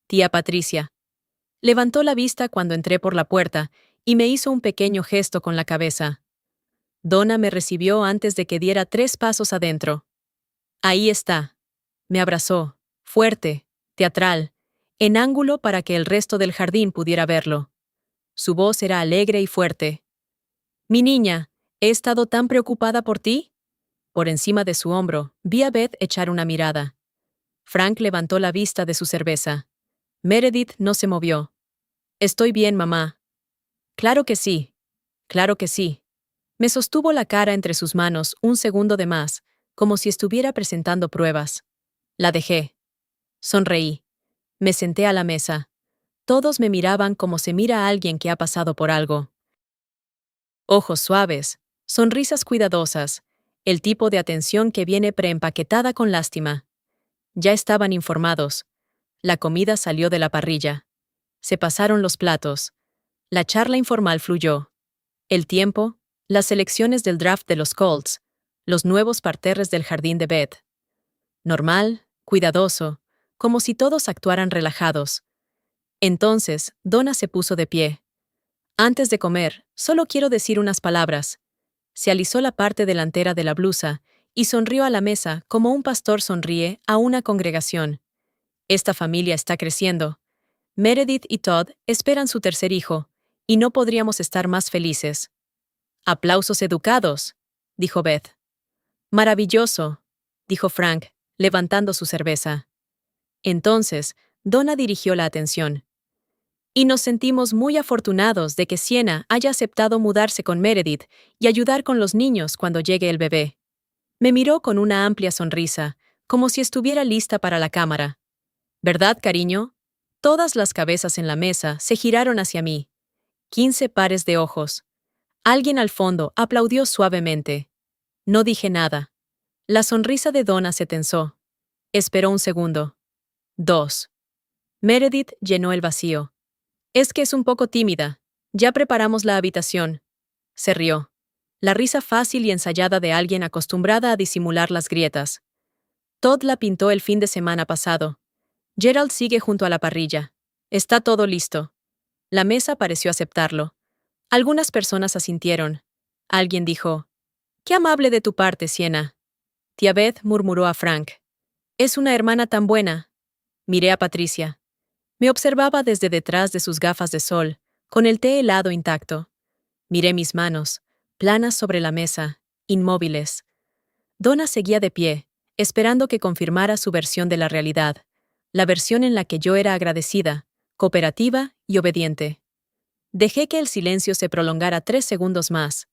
Tía Patricia. Levantó la vista cuando entré por la puerta y me hizo un pequeño gesto con la cabeza. Donna me recibió antes de que diera 3 pasos adentro. Ahí está. Me abrazó, fuerte, teatral, en ángulo para que el resto del jardín pudiera verlo. Su voz era alegre y fuerte. Mi niña, ¿he estado tan preocupada por ti? Por encima de su hombro, vi a Beth echar una mirada. Frank levantó la vista de su cerveza. Meredith no se movió. Estoy bien, mamá. Claro que sí. Claro que sí. Me sostuvo la cara entre sus manos un segundo de más, como si estuviera presentando pruebas. La dejé. Sonreí. Me senté a la mesa. Todos me miraban como se mira a alguien que ha pasado por algo. Ojos suaves, sonrisas cuidadosas, el tipo de atención que viene preempaquetada con lástima. Ya estaban informados. La comida salió de la parrilla. Se pasaron los platos. La charla informal fluyó. El tiempo, las selecciones del draft de los Colts, los nuevos parterres del jardín de Beth. Normal, cuidadoso, como si todos actuaran relajados. Entonces, Donna se puso de pie. Antes de comer, solo quiero decir unas palabras. Se alisó la parte delantera de la blusa y sonrió a la mesa como un pastor sonríe a una congregación. Esta familia está creciendo. Meredith y Todd esperan su tercer hijo, y no podríamos estar más felices. Aplausos educados, dijo Beth. Maravilloso, dijo Frank, levantando su cerveza. Entonces, Donna dirigió la atención. Y nos sentimos muy afortunados de que Sienna haya aceptado mudarse con Meredith y ayudar con los niños cuando llegue el bebé. Me miró con una amplia sonrisa, como si estuviera lista para la cámara. ¿Verdad, cariño? Todas las cabezas en la mesa se giraron hacia mí. 15 pares de ojos. Alguien al fondo aplaudió suavemente. No dije nada. La sonrisa de Donna se tensó. Esperó un segundo. 2. Meredith llenó el vacío. Es que es un poco tímida. Ya preparamos la habitación. Se rió. La risa fácil y ensayada de alguien acostumbrada a disimular las grietas. Todd la pintó el fin de semana pasado. Gerald sigue junto a la parrilla. Está todo listo. La mesa pareció aceptarlo. Algunas personas asintieron. Alguien dijo: «Qué amable de tu parte, Sienna». Tía Beth murmuró a Frank: «Es una hermana tan buena». Miré a Patricia. Me observaba desde detrás de sus gafas de sol, con el té helado intacto. Miré mis manos, planas sobre la mesa, inmóviles. Donna seguía de pie, esperando que confirmara su versión de la realidad, la versión en la que yo era agradecida, cooperativa y obediente. Dejé que el silencio se prolongara 3 segundos más.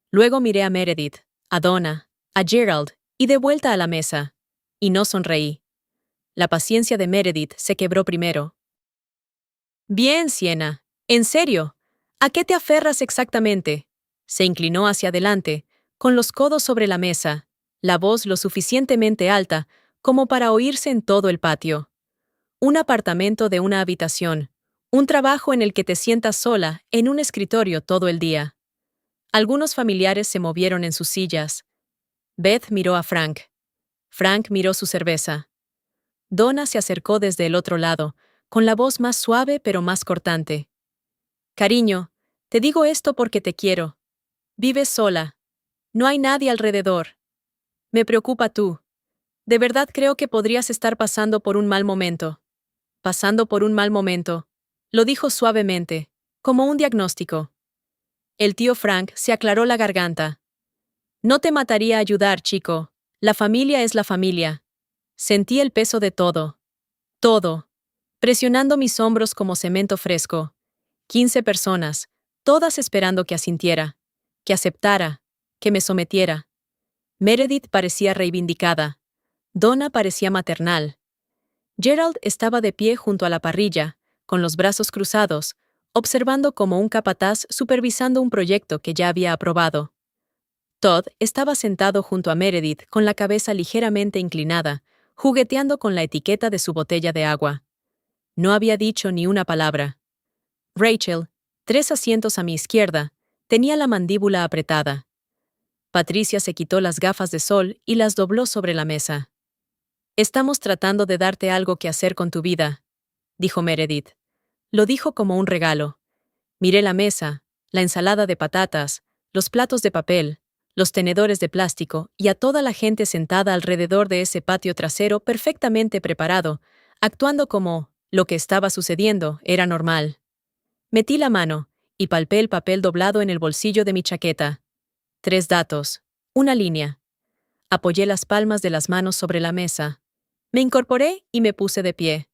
Luego miré a Meredith, a Donna, a Gerald y de vuelta a la mesa. Y no sonreí. La paciencia de Meredith se quebró primero. «Bien, Sienna. En serio. ¿A qué te aferras exactamente?» Se inclinó hacia adelante, con los codos sobre la mesa, la voz lo suficientemente alta como para oírse en todo el patio. Un apartamento de una habitación, un trabajo en el que te sientas sola en un escritorio todo el día. Algunos familiares se movieron en sus sillas. Beth miró a Frank. Frank miró su cerveza. Donna se acercó desde el otro lado, con la voz más suave pero más cortante. «Cariño, te digo esto porque te quiero. Vives sola. No hay nadie alrededor. Me preocupa tú. De verdad creo que podrías estar pasando por un mal momento». «Pasando por un mal momento», lo dijo suavemente, como un diagnóstico. El tío Frank se aclaró la garganta. «No te mataría ayudar, chico. La familia es la familia». Sentí el peso de todo. Todo. Presionando mis hombros como cemento fresco. 15 personas, todas esperando que asintiera, que aceptara, que me sometiera. Meredith parecía reivindicada. Donna parecía maternal. Gerald estaba de pie junto a la parrilla, con los brazos cruzados, observando como un capataz supervisando un proyecto que ya había aprobado. Todd estaba sentado junto a Meredith con la cabeza ligeramente inclinada, jugueteando con la etiqueta de su botella de agua. No había dicho ni una palabra. Rachel, 3 asientos a mi izquierda, tenía la mandíbula apretada. Patricia se quitó las gafas de sol y las dobló sobre la mesa. «Estamos tratando de darte algo que hacer con tu vida», dijo Meredith. Lo dijo como un regalo. Miré la mesa, la ensalada de patatas, los platos de papel, los tenedores de plástico y a toda la gente sentada alrededor de ese patio trasero perfectamente preparado, actuando como lo que estaba sucediendo era normal. Metí la mano y palpé el papel doblado en el bolsillo de mi chaqueta. 3 datos, una línea. Apoyé las palmas de las manos sobre la mesa. Me incorporé y me puse de pie.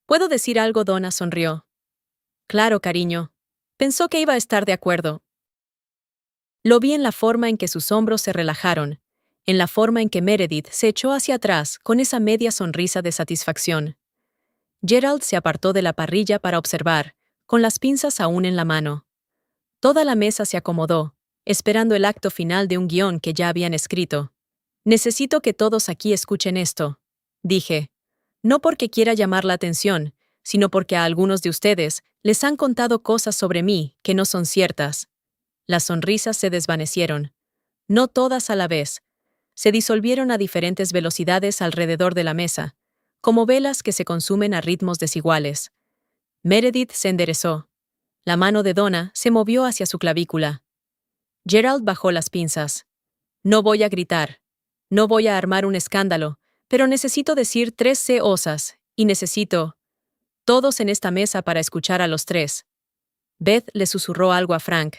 «¿Puedo decir algo?» Donna sonrió. «Claro, cariño». Pensó que iba a estar de acuerdo. Lo vi en la forma en que sus hombros se relajaron, en la forma en que Meredith se echó hacia atrás con esa media sonrisa de satisfacción. Gerald se apartó de la parrilla para observar, con las pinzas aún en la mano. Toda la mesa se acomodó, esperando el acto final de un guión que ya habían escrito. Necesito que todos aquí escuchen esto, dije. No porque quiera llamar la atención, sino porque a algunos de ustedes les han contado cosas sobre mí que no son ciertas. Las sonrisas se desvanecieron. No todas a la vez. Se disolvieron a diferentes velocidades alrededor de la mesa, como velas que se consumen a ritmos desiguales. Meredith se enderezó. La mano de Donna se movió hacia su clavícula. Gerald bajó las pinzas. No voy a gritar. No voy a armar un escándalo, pero necesito decir 3 cosas, y necesito todos en esta mesa para escuchar a los 3. Beth le susurró algo a Frank.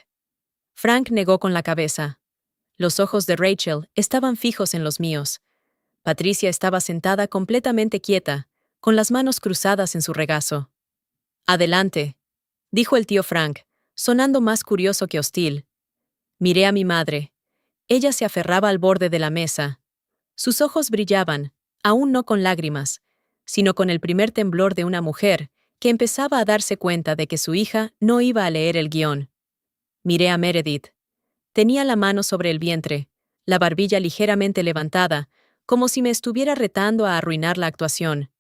Frank negó con la cabeza. Los ojos de Rachel estaban fijos en los míos. Patricia estaba sentada completamente quieta, con las manos cruzadas en su regazo. Adelante, dijo el tío Frank, sonando más curioso que hostil. Miré a mi madre. Ella se aferraba al borde de la mesa. Sus ojos brillaban, aún no con lágrimas, sino con el primer temblor de una mujer que empezaba a darse cuenta de que su hija no iba a leer el guión. Miré a Meredith. Tenía la mano sobre el vientre, la barbilla ligeramente levantada, como si me estuviera retando a arruinar la actuación.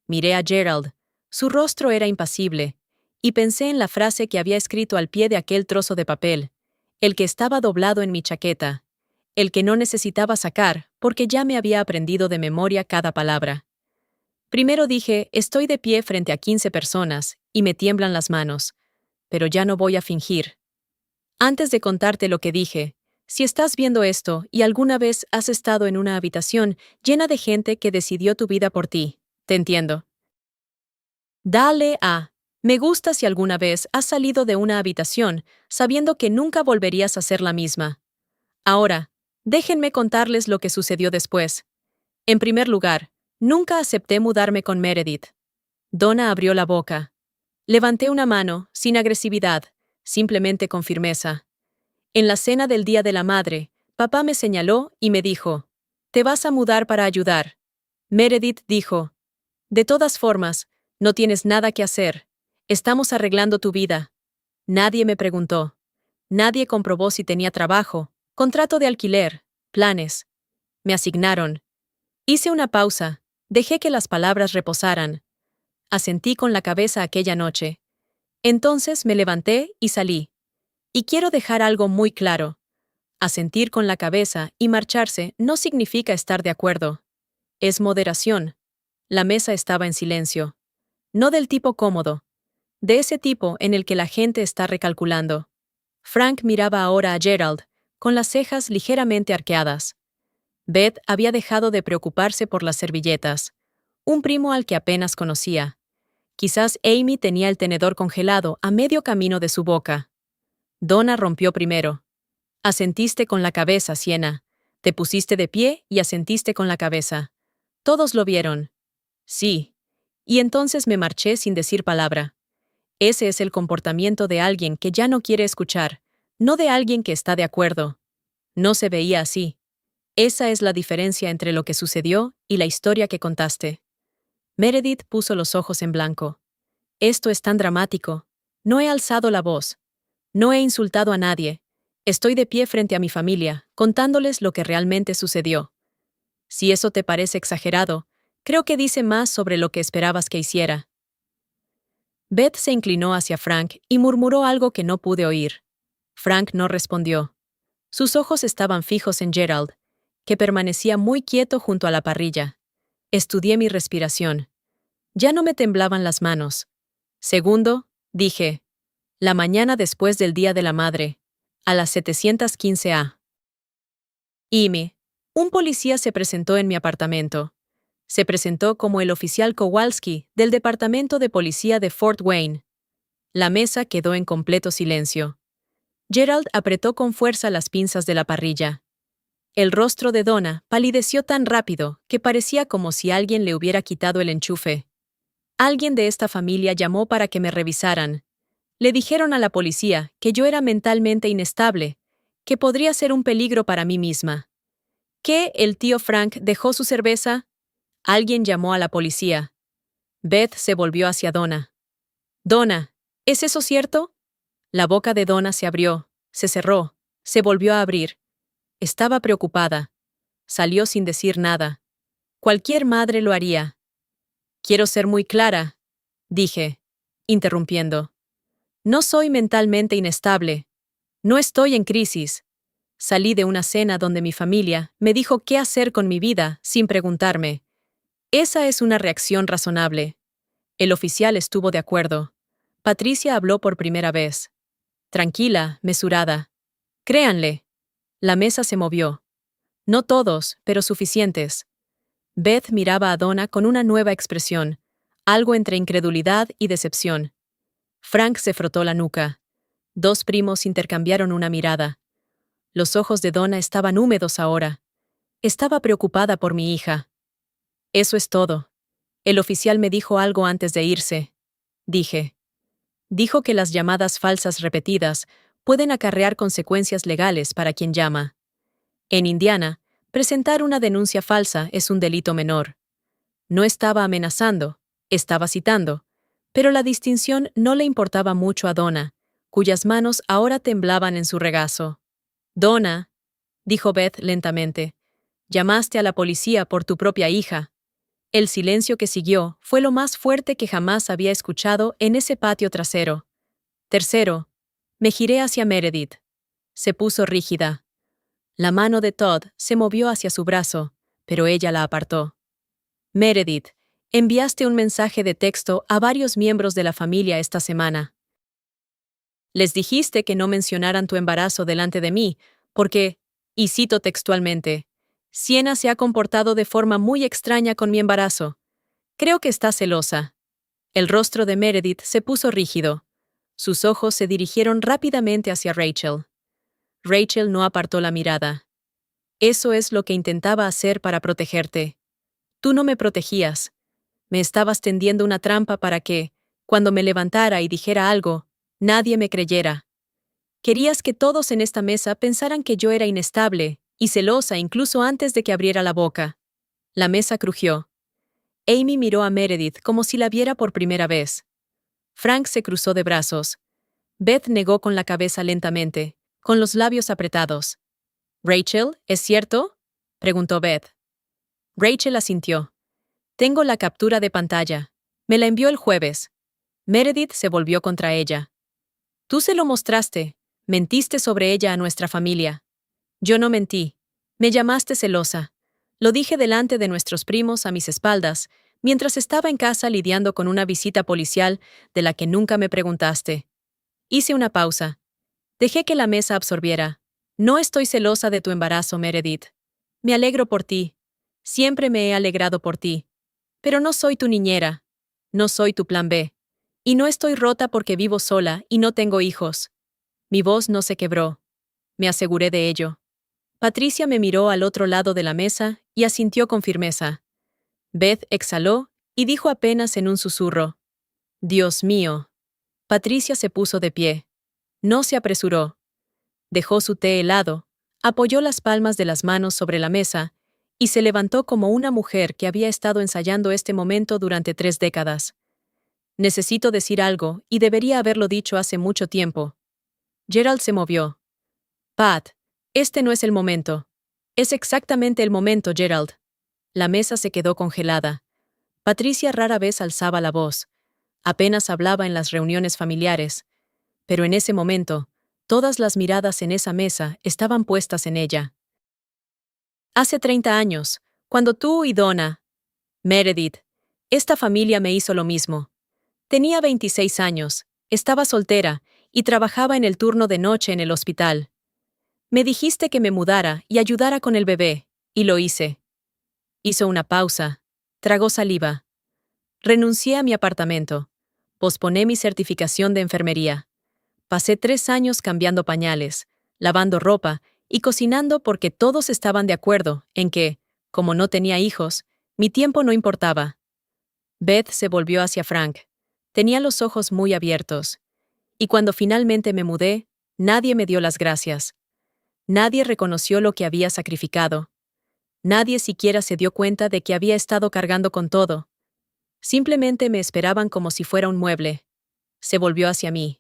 Miré a Gerald. Su rostro era impasible, y pensé en la frase que había escrito al pie de aquel trozo de papel, el que estaba doblado en mi chaqueta, el que no necesitaba sacar porque ya me había aprendido de memoria cada palabra. Primero dije, estoy de pie frente a 15 personas, y me tiemblan las manos, pero ya no voy a fingir. Antes de contarte lo que dije, si estás viendo esto y alguna vez has estado en una habitación llena de gente que decidió tu vida por ti, te entiendo. Dale a me gusta si alguna vez has salido de una habitación sabiendo que nunca volverías a ser la misma. Ahora, déjenme contarles lo que sucedió después. En primer lugar, nunca acepté mudarme con Meredith. Donna abrió la boca. Levanté una mano, sin agresividad, simplemente con firmeza. En la cena del Día de la Madre, papá me señaló y me dijo, «Te vas a mudar para ayudar». Meredith dijo, «De todas formas, no tienes nada que hacer. Estamos arreglando tu vida». Nadie me preguntó. Nadie comprobó si tenía trabajo, contrato de alquiler, planes. Me asignaron. Hice una pausa, dejé que las palabras reposaran. Asentí con la cabeza aquella noche. Entonces me levanté y salí. Y quiero dejar algo muy claro. Asentir con la cabeza y marcharse no significa estar de acuerdo. Es moderación. La mesa estaba en silencio. No del tipo cómodo. De ese tipo en el que la gente está recalculando. Frank miraba ahora a Gerald, con las cejas ligeramente arqueadas. Beth había dejado de preocuparse por las servilletas. Un primo al que apenas conocía. Quizás Amy tenía el tenedor congelado a medio camino de su boca. Donna rompió primero. Asentiste con la cabeza, Sienna. Te pusiste de pie y asentiste con la cabeza. Todos lo vieron. Sí. Y entonces me marché sin decir palabra. Ese es el comportamiento de alguien que ya no quiere escuchar, no de alguien que está de acuerdo. No se veía así. Esa es la diferencia entre lo que sucedió y la historia que contaste. Meredith puso los ojos en blanco. Esto es tan dramático. No he alzado la voz. No he insultado a nadie. Estoy de pie frente a mi familia, contándoles lo que realmente sucedió. Si eso te parece exagerado, creo que dice más sobre lo que esperabas que hiciera. Beth se inclinó hacia Frank y murmuró algo que no pude oír. Frank no respondió. Sus ojos estaban fijos en Gerald, que permanecía muy quieto junto a la parrilla. Estudié mi respiración. Ya no me temblaban las manos. Segundo, dije. La mañana después del Día de la Madre, a las 7:15 a. Un policía se presentó en mi apartamento. Se presentó como el oficial Kowalski del Departamento de Policía de Fort Wayne. La mesa quedó en completo silencio. Gerald apretó con fuerza las pinzas de la parrilla. El rostro de Donna palideció tan rápido que parecía como si alguien le hubiera quitado el enchufe. Alguien de esta familia llamó para que me revisaran. Le dijeron a la policía que yo era mentalmente inestable, que podría ser un peligro para mí misma. ¿Que el tío Frank dejó su cerveza? Alguien llamó a la policía. Beth se volvió hacia Donna. Donna, ¿es eso cierto? La boca de Donna se abrió, se cerró, se volvió a abrir. Estaba preocupada. Salió sin decir nada. Cualquier madre lo haría. Quiero ser muy clara, dije, interrumpiendo. No soy mentalmente inestable. No estoy en crisis. Salí de una cena donde mi familia me dijo qué hacer con mi vida sin preguntarme. Esa es una reacción razonable. El oficial estuvo de acuerdo. Patricia habló por primera vez. Tranquila, mesurada. Créanle. La mesa se movió. No todos, pero suficientes. Beth miraba a Donna con una nueva expresión, algo entre incredulidad y decepción. Frank se frotó la nuca. Dos primos intercambiaron una mirada. Los ojos de Donna estaban húmedos ahora. Estaba preocupada por mi hija. Eso es todo. El oficial me dijo algo antes de irse. Dije. Dijo que las llamadas falsas repetidas pueden acarrear consecuencias legales para quien llama. En Indiana, presentar una denuncia falsa es un delito menor. No estaba amenazando, estaba citando, pero la distinción no le importaba mucho a Donna, cuyas manos ahora temblaban en su regazo. Donna, dijo Beth lentamente, llamaste a la policía por tu propia hija. El silencio que siguió fue lo más fuerte que jamás había escuchado en ese patio trasero. Tercero, me giré hacia Meredith. Se puso rígida. La mano de Todd se movió hacia su brazo, pero ella la apartó. Meredith, enviaste un mensaje de texto a varios miembros de la familia esta semana. Les dijiste que no mencionaran tu embarazo delante de mí, porque, y cito textualmente, Sienna se ha comportado de forma muy extraña con mi embarazo. Creo que está celosa. El rostro de Meredith se puso rígido. Sus ojos se dirigieron rápidamente hacia Rachel. Rachel no apartó la mirada. Eso es lo que intentaba hacer para protegerte. Tú no me protegías. Me estabas tendiendo una trampa para que, cuando me levantara y dijera algo, nadie me creyera. Querías que todos en esta mesa pensaran que yo era inestable y celosa incluso antes de que abriera la boca. La mesa crujió. Amy miró a Meredith como si la viera por primera vez. Frank se cruzó de brazos. Beth negó con la cabeza lentamente, con los labios apretados. «¿Rachel, es cierto?», preguntó Beth. Rachel asintió. «Tengo la captura de pantalla. Me la envió el jueves». Meredith se volvió contra ella. «Tú se lo mostraste. Mentiste sobre ella a nuestra familia». «Yo no mentí. Me llamaste celosa. Lo dije delante de nuestros primos a mis espaldas, mientras estaba en casa lidiando con una visita policial de la que nunca me preguntaste». Hice una pausa. Dejé que la mesa absorbiera. «No estoy celosa de tu embarazo, Meredith. Me alegro por ti. Siempre me he alegrado por ti. Pero no soy tu niñera. No soy tu plan B. Y no estoy rota porque vivo sola y no tengo hijos». Mi voz no se quebró. Me aseguré de ello. Patricia me miró al otro lado de la mesa y asintió con firmeza. Beth exhaló y dijo apenas en un susurro: «Dios mío». Patricia se puso de pie. No se apresuró. Dejó su té helado, apoyó las palmas de las manos sobre la mesa y se levantó como una mujer que había estado ensayando este momento durante 3 décadas. «Necesito decir algo y debería haberlo dicho hace mucho tiempo». Gerald se movió. «Pat, este no es el momento». «Es exactamente el momento, Gerald». La mesa se quedó congelada. Patricia rara vez alzaba la voz. Apenas hablaba en las reuniones familiares. Pero en ese momento, todas las miradas en esa mesa estaban puestas en ella. «Hace 30 años, cuando tú y Donna, Meredith, esta familia me hizo lo mismo. Tenía 26 años, estaba soltera y trabajaba en el turno de noche en el hospital. Me dijiste que me mudara y ayudara con el bebé, y lo hice». Hizo una pausa. Tragó saliva. «Renuncié a mi apartamento. Posponé mi certificación de enfermería. Pasé 3 años cambiando pañales, lavando ropa y cocinando porque todos estaban de acuerdo en que, como no tenía hijos, mi tiempo no importaba». Beth se volvió hacia Frank. Tenía los ojos muy abiertos. «Y cuando finalmente me mudé, nadie me dio las gracias. Nadie reconoció lo que había sacrificado. Nadie siquiera se dio cuenta de que había estado cargando con todo. Simplemente me esperaban como si fuera un mueble. Se volvió hacia mí.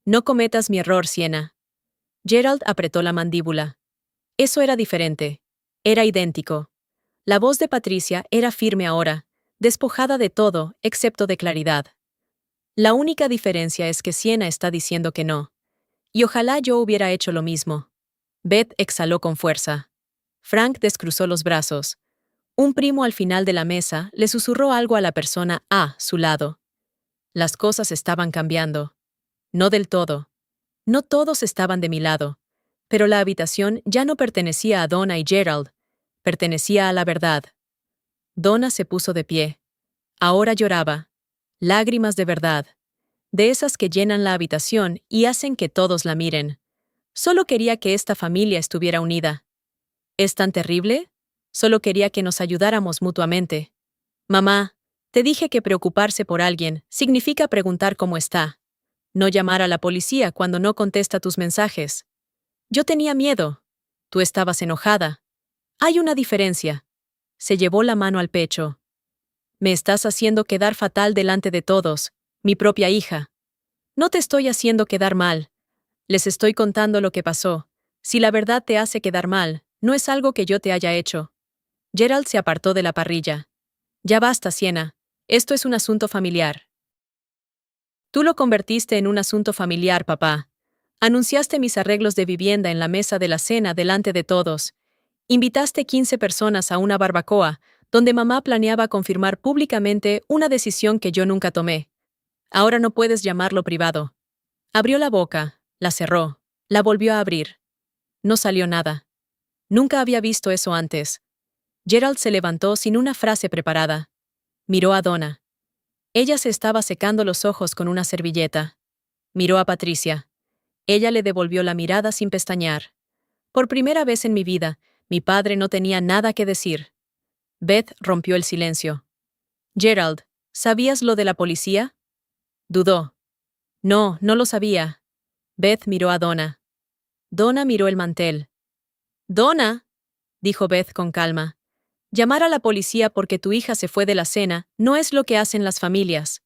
No cometas mi error, Sienna. Gerald apretó la mandíbula. Eso era diferente. Era idéntico. La voz de Patricia era firme ahora, despojada de todo, excepto de claridad. La única diferencia es que Sienna está diciendo que no. Y ojalá yo hubiera hecho lo mismo. Beth exhaló con fuerza. Frank descruzó los brazos. Un primo al final de la mesa le susurró algo a la persona a su lado. Las cosas estaban cambiando. No del todo. No todos estaban de mi lado. Pero la habitación ya no pertenecía a Donna y Gerald. Pertenecía a la verdad. Donna se puso de pie. Ahora lloraba. Lágrimas de verdad. De esas que llenan la habitación y hacen que todos la miren. Solo quería que esta familia estuviera unida. ¿Es tan terrible? Solo quería que nos ayudáramos mutuamente. Mamá, te dije que preocuparse por alguien significa preguntar cómo está. No llamar a la policía cuando no contesta tus mensajes. Yo tenía miedo. Tú estabas enojada. Hay una diferencia. Se llevó la mano al pecho. Me estás haciendo quedar fatal delante de todos, mi propia hija. No te estoy haciendo quedar mal. Les estoy contando lo que pasó. Si la verdad te hace quedar mal, no es algo que yo te haya hecho. Gerald se apartó de la parrilla. Ya basta, Sienna. Esto es un asunto familiar. Tú lo convertiste en un asunto familiar, papá. Anunciaste mis arreglos de vivienda en la mesa de la cena delante de todos. Invitaste 15 personas a una barbacoa, donde mamá planeaba confirmar públicamente una decisión que yo nunca tomé. Ahora no puedes llamarlo privado. Abrió la boca, la cerró, la volvió a abrir. No salió nada. Nunca había visto eso antes. Gerald se levantó sin una frase preparada. Miró a Donna. Ella se estaba secando los ojos con una servilleta. Miró a Patricia. Ella le devolvió la mirada sin pestañear. Por primera vez en mi vida, mi padre no tenía nada que decir. Beth rompió el silencio. Gerald, ¿sabías lo de la policía? Dudó. No, no lo sabía. Beth miró a Donna. Donna miró el mantel. Donna, dijo Beth con calma. Llamar a la policía porque tu hija se fue de la cena no es lo que hacen las familias.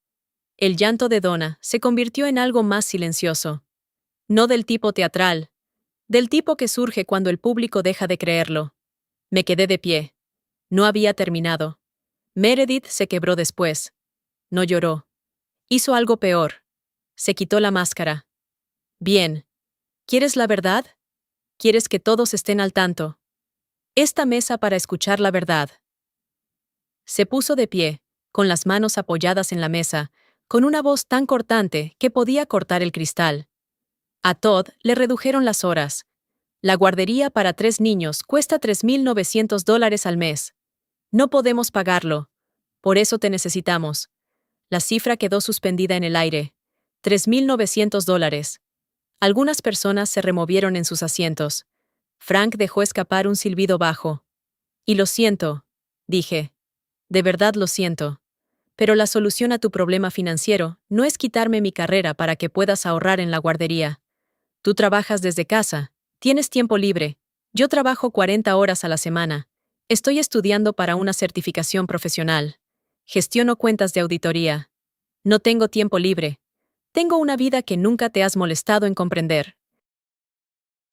El llanto de Donna se convirtió en algo más silencioso. No del tipo teatral. Del tipo que surge cuando el público deja de creerlo. Me quedé de pie. No había terminado. Meredith se quebró después. No lloró. Hizo algo peor. Se quitó la máscara. Bien. ¿Quieres la verdad? ¿Quieres que todos estén al tanto? Esta mesa para escuchar la verdad. Se puso de pie, con las manos apoyadas en la mesa, con una voz tan cortante que podía cortar el cristal. A Todd le redujeron las horas. La guardería para 3 niños cuesta $3,900 al mes. No podemos pagarlo. Por eso te necesitamos. La cifra quedó suspendida en el aire. $3,900. Algunas personas se removieron en sus asientos. Frank dejó escapar un silbido bajo. Y lo siento, dije. De verdad lo siento. Pero la solución a tu problema financiero no es quitarme mi carrera para que puedas ahorrar en la guardería. Tú trabajas desde casa, tienes tiempo libre. Yo trabajo 40 horas a la semana. Estoy estudiando para una certificación profesional. Gestiono cuentas de auditoría. No tengo tiempo libre. Tengo una vida que nunca te has molestado en comprender.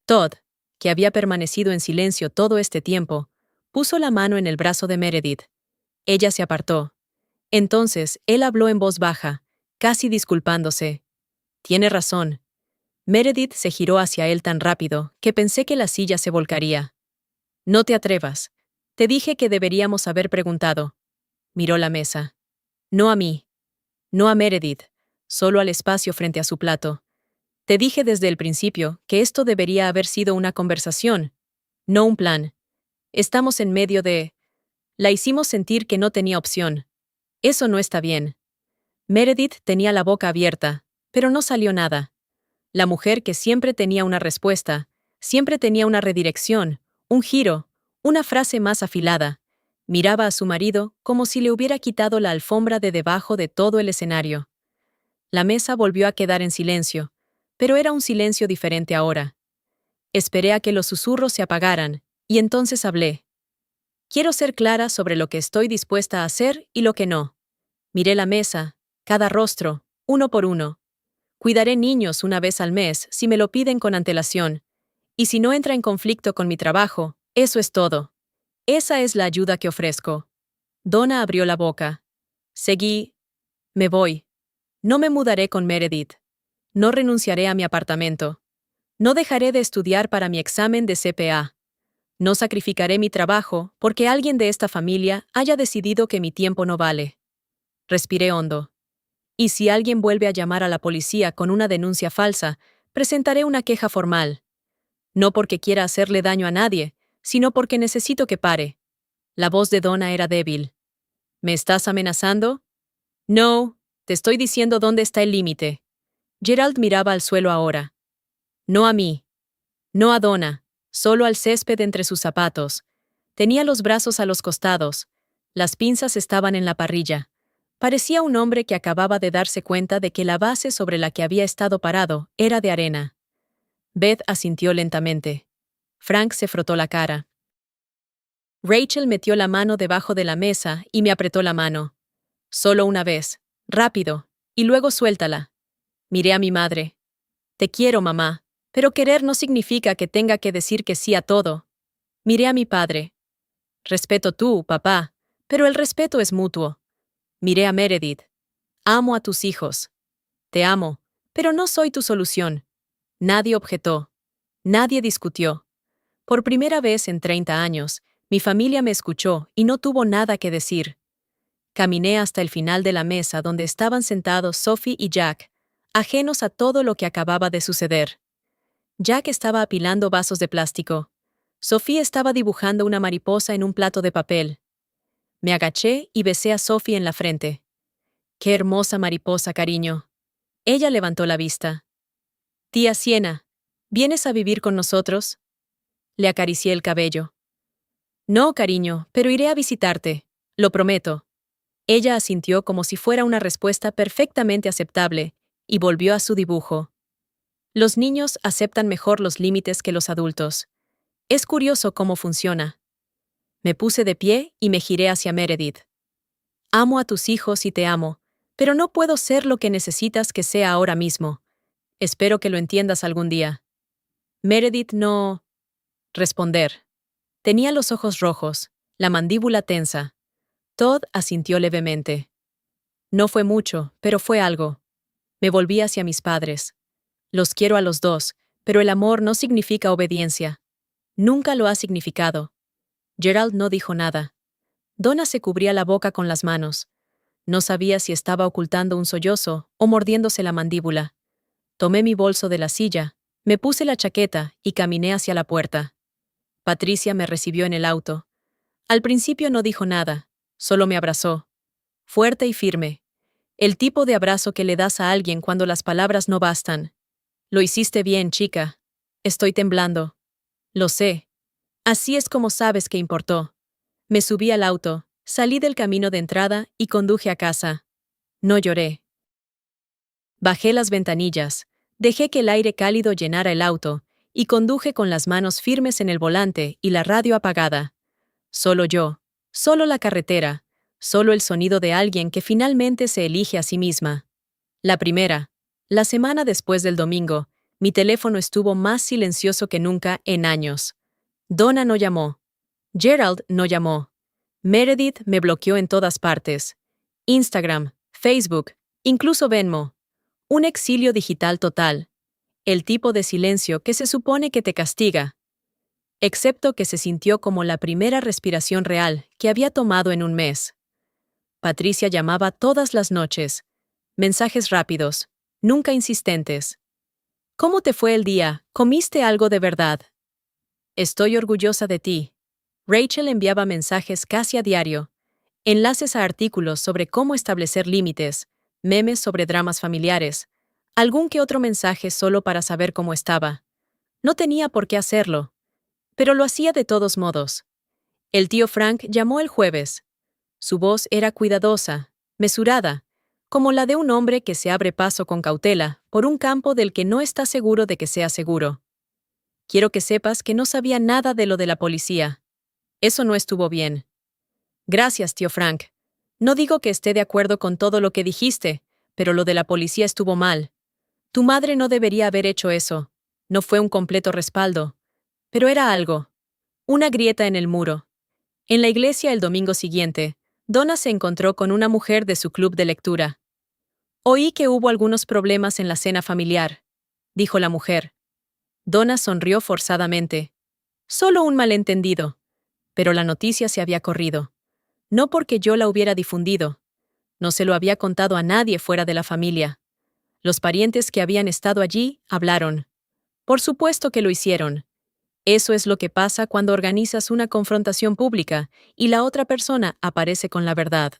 Todd, que había permanecido en silencio todo este tiempo, puso la mano en el brazo de Meredith. Ella se apartó. Entonces, él habló en voz baja, casi disculpándose. Tiene razón. Meredith se giró hacia él tan rápido que pensé que la silla se volcaría. No te atrevas. Te dije que deberíamos haber preguntado. Miró la mesa. No a mí. No a Meredith. Solo al espacio frente a su plato. Te dije desde el principio que esto debería haber sido una conversación, no un plan. Estamos en medio de... La hicimos sentir que no tenía opción. Eso no está bien. Meredith tenía la boca abierta, pero no salió nada. La mujer que siempre tenía una respuesta, siempre tenía una redirección, un giro, una frase más afilada. Miraba a su marido como si le hubiera quitado la alfombra de debajo de todo el escenario. La mesa volvió a quedar en silencio, pero era un silencio diferente ahora. Esperé a que los susurros se apagaran, y entonces hablé. Quiero ser clara sobre lo que estoy dispuesta a hacer y lo que no. Miré la mesa, cada rostro, uno por uno. Cuidaré niños una vez al mes si me lo piden con antelación. Y si no entra en conflicto con mi trabajo, eso es todo. Esa es la ayuda que ofrezco. Donna abrió la boca. Seguí. Me voy. No me mudaré con Meredith. No renunciaré a mi apartamento. No dejaré de estudiar para mi examen de CPA. No sacrificaré mi trabajo porque alguien de esta familia haya decidido que mi tiempo no vale. Respiré hondo. Y si alguien vuelve a llamar a la policía con una denuncia falsa, presentaré una queja formal. No porque quiera hacerle daño a nadie, sino porque necesito que pare. La voz de Donna era débil. ¿Me estás amenazando? No, te estoy diciendo dónde está el límite. Gerald miraba al suelo ahora. No a mí. No a Donna, solo al césped entre sus zapatos. Tenía los brazos a los costados. Las pinzas estaban en la parrilla. Parecía un hombre que acababa de darse cuenta de que la base sobre la que había estado parado era de arena. Beth asintió lentamente. Frank se frotó la cara. Rachel metió la mano debajo de la mesa y me apretó la mano. Solo una vez, rápido, y luego suéltala. Miré a mi madre. Te quiero, mamá, pero querer no significa que tenga que decir que sí a todo. Miré a mi padre. Respeto tú, papá, pero el respeto es mutuo. Miré a Meredith. Amo a tus hijos. Te amo, pero no soy tu solución. Nadie objetó. Nadie discutió. Por primera vez en 30 años, mi familia me escuchó y no tuvo nada que decir. Caminé hasta el final de la mesa donde estaban sentados Sophie y Jack, ajenos a todo lo que acababa de suceder. Jack estaba apilando vasos de plástico. Sophie estaba dibujando una mariposa en un plato de papel. Me agaché y besé a Sophie en la frente. ¡Qué hermosa mariposa, cariño! Ella levantó la vista. Tía Siena, ¿vienes a vivir con nosotros? Le acaricié el cabello. No, cariño, pero iré a visitarte. Lo prometo. Ella asintió como si fuera una respuesta perfectamente aceptable, y volvió a su dibujo. Los niños aceptan mejor los límites que los adultos. Es curioso cómo funciona. Me puse de pie y me giré hacia Meredith. Amo a tus hijos y te amo, pero no puedo ser lo que necesitas que sea ahora mismo. Espero que lo entiendas algún día. Meredith no... Responder. Tenía los ojos rojos, la mandíbula tensa. Todd asintió levemente. No fue mucho, pero fue algo. Me volví hacia mis padres. Los quiero a los dos, pero el amor no significa obediencia. Nunca lo ha significado. Gerald no dijo nada. Donna se cubría la boca con las manos. No sabía si estaba ocultando un sollozo o mordiéndose la mandíbula. Tomé mi bolso de la silla, me puse la chaqueta y caminé hacia la puerta. Patricia me recibió en el auto. Al principio no dijo nada, solo me abrazó. Fuerte y firme. El tipo de abrazo que le das a alguien cuando las palabras no bastan. Lo hiciste bien, chica. Estoy temblando. Lo sé. Así es como sabes que importó. Me subí al auto, salí del camino de entrada y conduje a casa. No lloré. Bajé las ventanillas, dejé que el aire cálido llenara el auto, y conduje con las manos firmes en el volante y la radio apagada. Solo yo, solo la carretera, solo el sonido de alguien que finalmente se elige a sí misma. La semana después del domingo, mi teléfono estuvo más silencioso que nunca en años. Donna no llamó. Gerald no llamó. Meredith me bloqueó en todas partes. Instagram, Facebook, incluso Venmo. Un exilio digital total. El tipo de silencio que se supone que te castiga. Excepto que se sintió como la primera respiración real que había tomado en un mes. Patricia llamaba todas las noches. Mensajes rápidos, nunca insistentes. ¿Cómo te fue el día? ¿Comiste algo de verdad? Estoy orgullosa de ti. Rachel enviaba mensajes casi a diario. Enlaces a artículos sobre cómo establecer límites, memes sobre dramas familiares, algún que otro mensaje solo para saber cómo estaba. No tenía por qué hacerlo, pero lo hacía de todos modos. El tío Frank llamó el jueves. Su voz era cuidadosa, mesurada, como la de un hombre que se abre paso con cautela por un campo del que no está seguro de que sea seguro. Quiero que sepas que no sabía nada de lo de la policía. Eso no estuvo bien. Gracias, tío Frank. No digo que esté de acuerdo con todo lo que dijiste, pero lo de la policía estuvo mal. Tu madre no debería haber hecho eso. No fue un completo respaldo. Pero era algo. Una grieta en el muro. En la iglesia el domingo siguiente, Donna se encontró con una mujer de su club de lectura. Oí que hubo algunos problemas en la cena familiar, dijo la mujer. Donna sonrió forzadamente. Solo un malentendido. Pero la noticia se había corrido. No porque yo la hubiera difundido. No se lo había contado a nadie fuera de la familia. Los parientes que habían estado allí hablaron. Por supuesto que lo hicieron. Eso es lo que pasa cuando organizas una confrontación pública y la otra persona aparece con la verdad.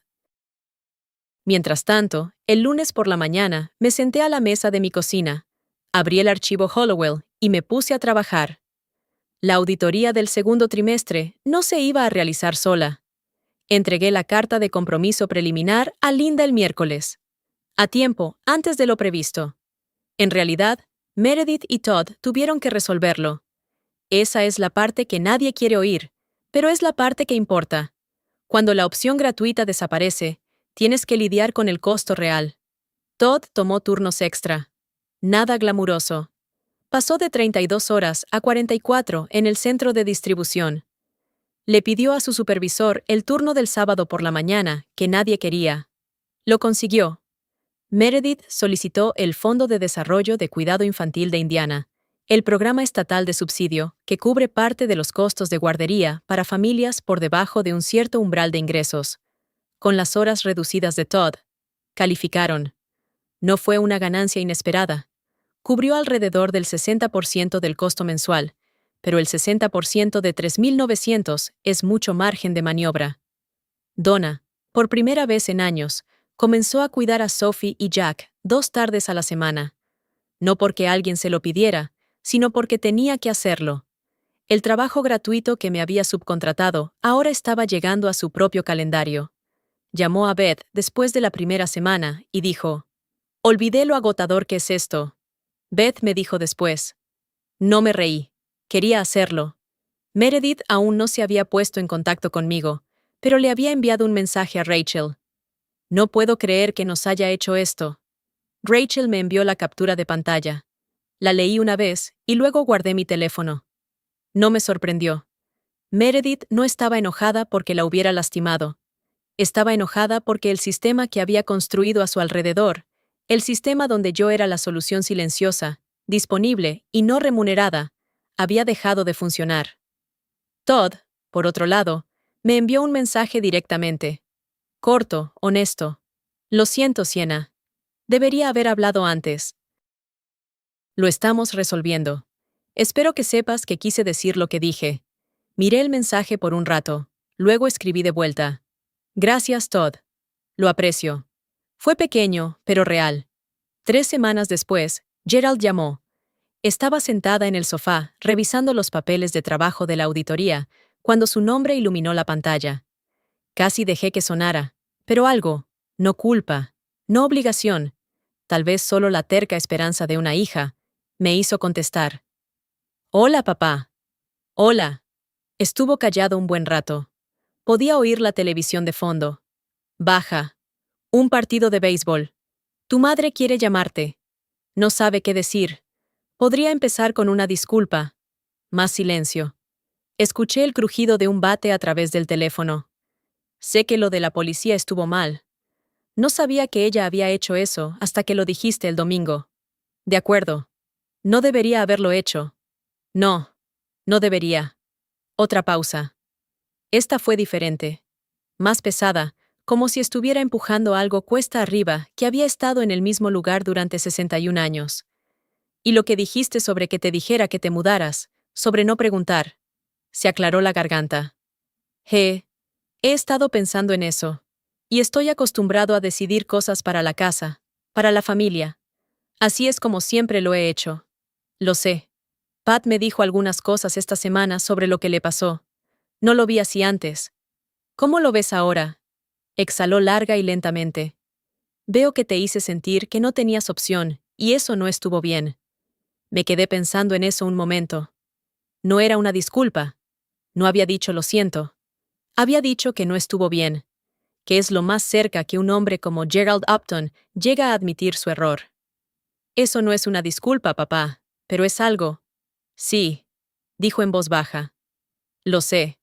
Mientras tanto, el lunes por la mañana me senté a la mesa de mi cocina, abrí el archivo Hollowell y me puse a trabajar. La auditoría del segundo trimestre no se iba a realizar sola. Entregué la carta de compromiso preliminar a Linda el miércoles, a tiempo, antes de lo previsto. En realidad, Meredith y Todd tuvieron que resolverlo. Esa es la parte que nadie quiere oír, pero es la parte que importa. Cuando la opción gratuita desaparece, tienes que lidiar con el costo real. Todd tomó turnos extra. Nada glamuroso. Pasó de 32 horas a 44 en el centro de distribución. Le pidió a su supervisor el turno del sábado por la mañana, que nadie quería. Lo consiguió. Meredith solicitó el Fondo de Desarrollo de Cuidado Infantil de Indiana, el programa estatal de subsidio que cubre parte de los costos de guardería para familias por debajo de un cierto umbral de ingresos. Con las horas reducidas de Todd, calificaron. No fue una ganancia inesperada. Cubrió alrededor del 60% del costo mensual, pero el 60% de 3.900 es mucho margen de maniobra. Donna, por primera vez en años, comenzó a cuidar a Sophie y Jack 2 tardes a la semana. No porque alguien se lo pidiera, sino porque tenía que hacerlo. El trabajo gratuito que me había subcontratado ahora estaba llegando a su propio calendario. Llamó a Beth después de la primera semana y dijo: «Olvidé lo agotador que es esto». Beth me dijo después. No me reí. Quería hacerlo. Meredith aún no se había puesto en contacto conmigo, pero le había enviado un mensaje a Rachel. No puedo creer que nos haya hecho esto. Rachel me envió la captura de pantalla. La leí una vez y luego guardé mi teléfono. No me sorprendió. Meredith no estaba enojada porque la hubiera lastimado. Estaba enojada porque el sistema que había construido a su alrededor, el sistema donde yo era la solución silenciosa, disponible y no remunerada, había dejado de funcionar. Todd, por otro lado, me envió un mensaje directamente. Corto, honesto. Lo siento, Sienna. Debería haber hablado antes. Lo estamos resolviendo. Espero que sepas que quise decir lo que dije. Miré el mensaje por un rato, luego escribí de vuelta. Gracias, Todd. Lo aprecio. Fue pequeño, pero real. 3 semanas después, Gerald llamó. Estaba sentada en el sofá, revisando los papeles de trabajo de la auditoría, cuando su nombre iluminó la pantalla. Casi dejé que sonara, pero algo, no culpa, no obligación, tal vez solo la terca esperanza de una hija, me hizo contestar. Hola, papá. Hola. Estuvo callado un buen rato. Podía oír la televisión de fondo. Baja. Un partido de béisbol. Tu madre quiere llamarte. No sabe qué decir. Podría empezar con una disculpa. Más silencio. Escuché el crujido de un bate a través del teléfono. Sé que lo de la policía estuvo mal. No sabía que ella había hecho eso hasta que lo dijiste el domingo. De acuerdo. No debería haberlo hecho. No. No debería. Otra pausa. Esta fue diferente. Más pesada, como si estuviera empujando algo cuesta arriba que había estado en el mismo lugar durante 61 años. Y lo que dijiste sobre que te dijera que te mudaras, sobre no preguntar. Se aclaró la garganta. He estado pensando en eso. Y estoy acostumbrado a decidir cosas para la casa, para la familia. Así es como siempre lo he hecho. Lo sé. Pat me dijo algunas cosas esta semana sobre lo que le pasó. No lo vi así antes. ¿Cómo lo ves ahora? Exhaló larga y lentamente. Veo que te hice sentir que no tenías opción, y eso no estuvo bien. Me quedé pensando en eso un momento. No era una disculpa. No había dicho lo siento. Había dicho que no estuvo bien. que es lo más cerca que un hombre como Gerald Upton llega a admitir su error. Eso no es una disculpa, papá, pero es algo. Sí, dijo en voz baja. Lo sé.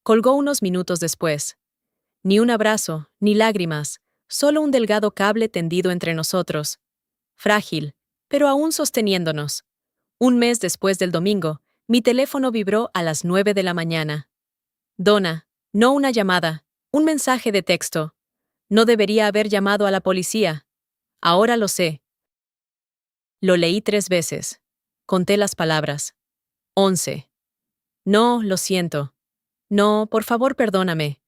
Colgó unos minutos después. Ni un abrazo, ni lágrimas, solo un delgado cable tendido entre nosotros. Frágil, pero aún sosteniéndonos. Un mes después del domingo, mi teléfono vibró a las 9 de la mañana. Donna, no una llamada, un mensaje de texto. No debería haber llamado a la policía. Ahora lo sé. Lo leí 3 veces. Conté las palabras. 11. No, lo siento. No, por favor, perdóname.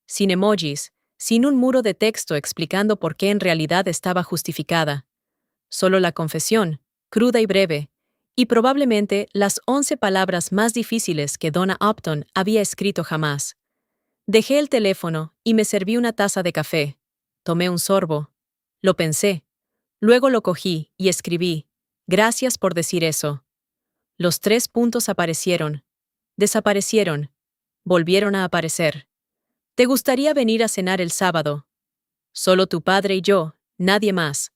Sin emojis, sin un muro de texto explicando por qué en realidad estaba justificada. Solo la confesión, cruda y breve, y probablemente las 11 palabras más difíciles que Donna Upton había escrito jamás. Dejé el teléfono y me serví una taza de café. Tomé un sorbo. Lo pensé. Luego lo cogí y escribí: gracias por decir eso. Los 3 puntos aparecieron. Desaparecieron. Volvieron a aparecer. ¿Te gustaría venir a cenar el sábado? Solo tu padre y yo, nadie más.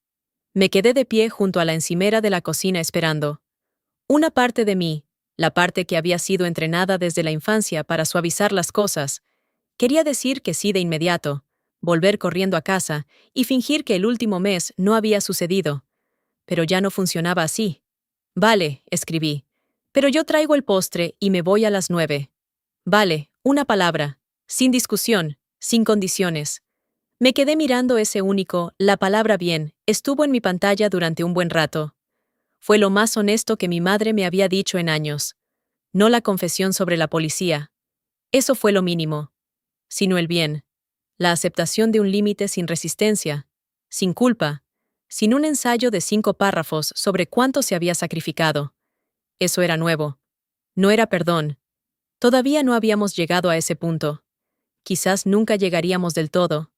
Me quedé de pie junto a la encimera de la cocina esperando. Una parte de mí, la parte que había sido entrenada desde la infancia para suavizar las cosas, quería decir que sí de inmediato, volver corriendo a casa y fingir que el último mes no había sucedido. Pero ya no funcionaba así. Vale, escribí. Pero yo traigo el postre y me voy a las 9. Vale, una palabra. Sin discusión, sin condiciones. Me quedé mirando ese único, la palabra bien, estuvo en mi pantalla durante un buen rato. Fue lo más honesto que mi madre me había dicho en años. No la confesión sobre la policía. Eso fue lo mínimo. Sino el bien. La aceptación de un límite sin resistencia, sin culpa, sin un ensayo de 5 párrafos sobre cuánto se había sacrificado. Eso era nuevo. No era perdón. Todavía no habíamos llegado a ese punto. Quizás nunca llegaríamos del todo.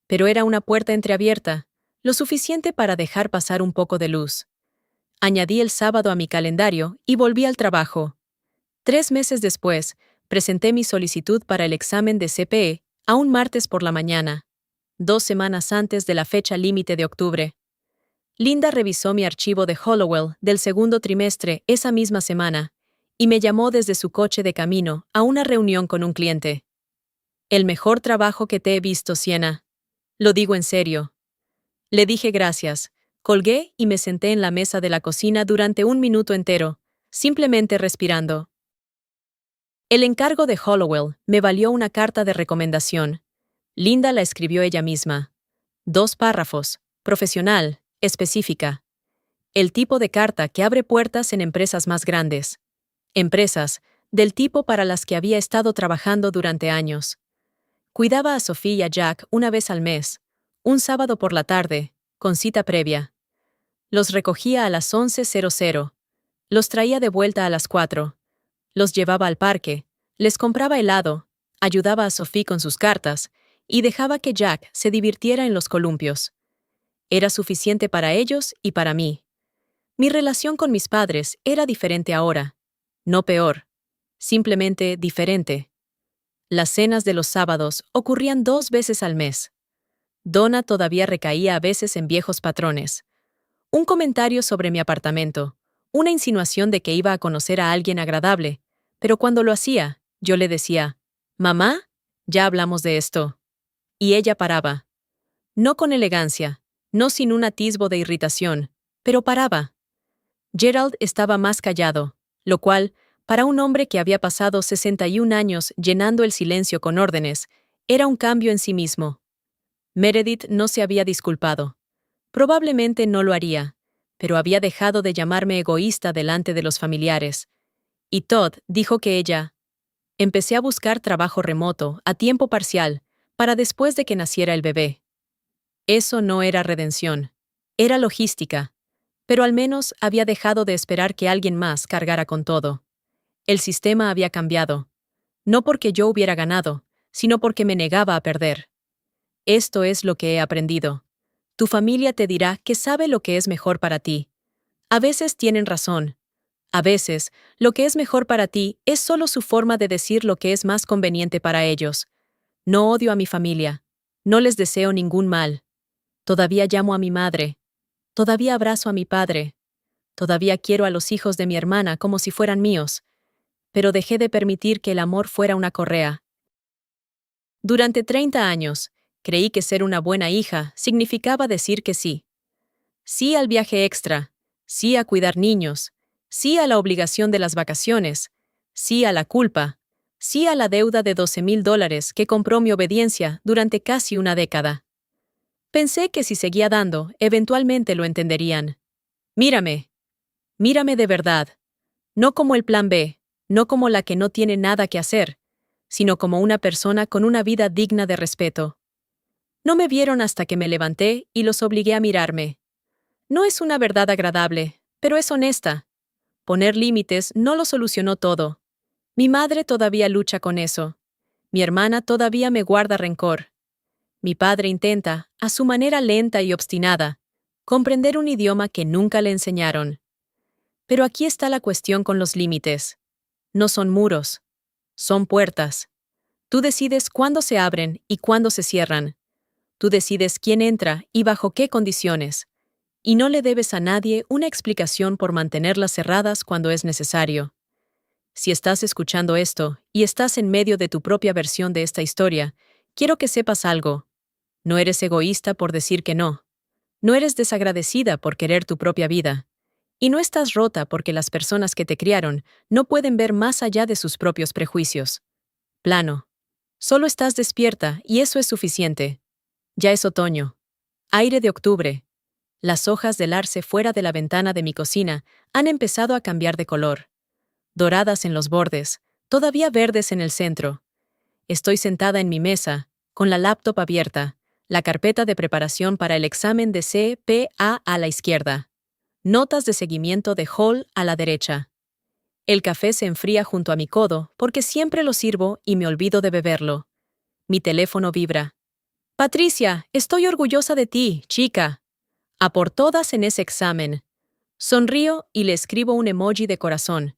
Pero era una puerta entreabierta, lo suficiente para dejar pasar un poco de luz. Añadí el sábado a mi calendario y volví al trabajo. 3 meses después, presenté mi solicitud para el examen de CPE a un martes por la mañana, 2 semanas antes de la fecha límite de octubre. Linda revisó mi archivo de Hollowell del segundo trimestre esa misma semana y me llamó desde su coche de camino a una reunión con un cliente. El mejor trabajo que te he visto, Sienna. Lo digo en serio. Le dije gracias, colgué y me senté en la mesa de la cocina durante 1 minuto entero, simplemente respirando. El encargo de Hollowell me valió una carta de recomendación. Linda la escribió ella misma. 2 párrafos, profesional, específica. El tipo de carta que abre puertas en empresas más grandes. Empresas, del tipo para las que había estado trabajando durante años. Cuidaba a Sophie y a Jack una vez al mes, un sábado por la tarde, con cita previa. Los recogía a las 11:00. Los traía de vuelta a las 4. Los llevaba al parque, les compraba helado, ayudaba a Sophie con sus cartas y dejaba que Jack se divirtiera en los columpios. Era suficiente para ellos y para mí. Mi relación con mis padres era diferente ahora. No peor. Simplemente diferente. Las cenas de los sábados ocurrían 2 veces al mes. Donna todavía recaía a veces en viejos patrones. Un comentario sobre mi apartamento, una insinuación de que iba a conocer a alguien agradable, pero cuando lo hacía, yo le decía: «Mamá, ya hablamos de esto». Y ella paraba. No con elegancia, no sin un atisbo de irritación, pero paraba. Gerald estaba más callado, lo cual, para un hombre que había pasado 61 años llenando el silencio con órdenes, era un cambio en sí mismo. Meredith no se había disculpado. Probablemente no lo haría, pero había dejado de llamarme egoísta delante de los familiares. Y Todd dijo que ella... Empecé a buscar trabajo remoto, a tiempo parcial, para después de que naciera el bebé. Eso no era redención. Era logística. Pero al menos había dejado de esperar que alguien más cargara con todo. El sistema había cambiado. No porque yo hubiera ganado, sino porque me negaba a perder. Esto es lo que he aprendido. Tu familia te dirá que sabe lo que es mejor para ti. A veces tienen razón. A veces, lo que es mejor para ti es solo su forma de decir lo que es más conveniente para ellos. No odio a mi familia. No les deseo ningún mal. Todavía llamo a mi madre. Todavía abrazo a mi padre. Todavía quiero a los hijos de mi hermana como si fueran míos. Pero dejé de permitir que el amor fuera una correa. Durante 30 años, creí que ser una buena hija significaba decir que sí. Sí al viaje extra, sí a cuidar niños, sí a la obligación de las vacaciones, sí a la culpa, sí a la deuda de $12,000 que compró mi obediencia durante casi una década. Pensé que si seguía dando, eventualmente lo entenderían. Mírame. Mírame de verdad. No como el plan B, no como la que no tiene nada que hacer, sino como una persona con una vida digna de respeto. No me vieron hasta que me levanté y los obligué a mirarme. No es una verdad agradable, pero es honesta. Poner límites no lo solucionó todo. Mi madre todavía lucha con eso. Mi hermana todavía me guarda rencor. Mi padre intenta, a su manera lenta y obstinada, comprender un idioma que nunca le enseñaron. Pero aquí está la cuestión con los límites. No son muros. Son puertas. Tú decides cuándo se abren y cuándo se cierran. Tú decides quién entra y bajo qué condiciones. Y no le debes a nadie una explicación por mantenerlas cerradas cuando es necesario. Si estás escuchando esto y estás en medio de tu propia versión de esta historia, quiero que sepas algo. No eres egoísta por decir que no. No eres desagradecida por querer tu propia vida. Y no estás rota porque las personas que te criaron no pueden ver más allá de sus propios prejuicios. Plano. Solo estás despierta y eso es suficiente. Ya es otoño. Aire de octubre. Las hojas del arce fuera de la ventana de mi cocina han empezado a cambiar de color. Doradas en los bordes, todavía verdes en el centro. Estoy sentada en mi mesa, con la laptop abierta, la carpeta de preparación para el examen de CPA a la izquierda. Notas de seguimiento de Hall a la derecha. El café se enfría junto a mi codo porque siempre lo sirvo y me olvido de beberlo. Mi teléfono vibra. Patricia, estoy orgullosa de ti, chica. A por todas en ese examen. Sonrío y le escribo un emoji de corazón.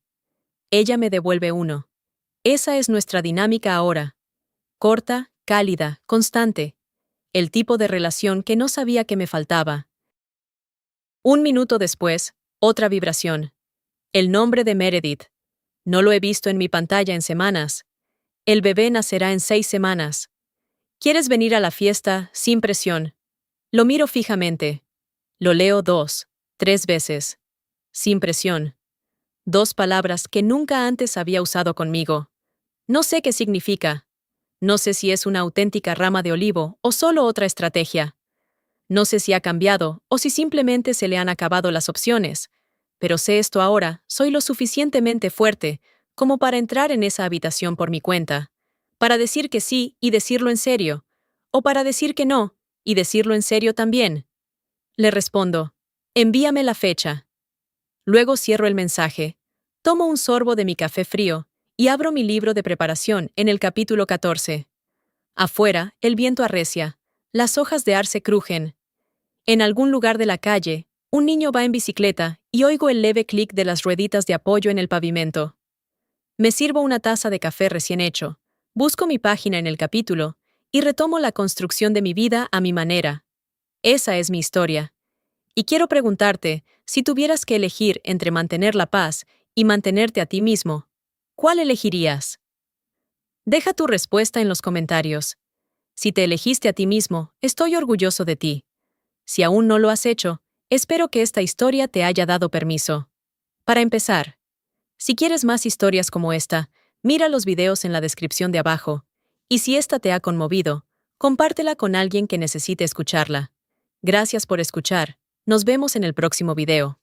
Ella me devuelve uno. Esa es nuestra dinámica ahora. Corta, cálida, constante. El tipo de relación que no sabía que me faltaba. Un minuto después, otra vibración. El nombre de Meredith. No lo he visto en mi pantalla en semanas. El bebé nacerá en 6 semanas. ¿Quieres venir a la fiesta sin presión? Lo miro fijamente. Lo leo 2, 3 veces. Sin presión. 2 palabras que nunca antes había usado conmigo. No sé qué significa. No sé si es una auténtica rama de olivo o solo otra estrategia. No sé si ha cambiado o si simplemente se le han acabado las opciones. Pero sé esto ahora, soy lo suficientemente fuerte como para entrar en esa habitación por mi cuenta. Para decir que sí y decirlo en serio. O para decir que no y decirlo en serio también. Le respondo, envíame la fecha. Luego cierro el mensaje, tomo un sorbo de mi café frío y abro mi libro de preparación en el capítulo 14. Afuera, el viento arrecia, las hojas de arce crujen. En algún lugar de la calle, un niño va en bicicleta y oigo el leve clic de las rueditas de apoyo en el pavimento. Me sirvo una taza de café recién hecho, busco mi página en el capítulo y retomo la construcción de mi vida a mi manera. Esa es mi historia. Y quiero preguntarte, si tuvieras que elegir entre mantener la paz y mantenerte a ti mismo, ¿cuál elegirías? Deja tu respuesta en los comentarios. Si te elegiste a ti mismo, estoy orgulloso de ti. Si aún no lo has hecho, espero que esta historia te haya dado permiso. Para empezar, si quieres más historias como esta, mira los videos en la descripción de abajo. Y si esta te ha conmovido, compártela con alguien que necesite escucharla. Gracias por escuchar. Nos vemos en el próximo video.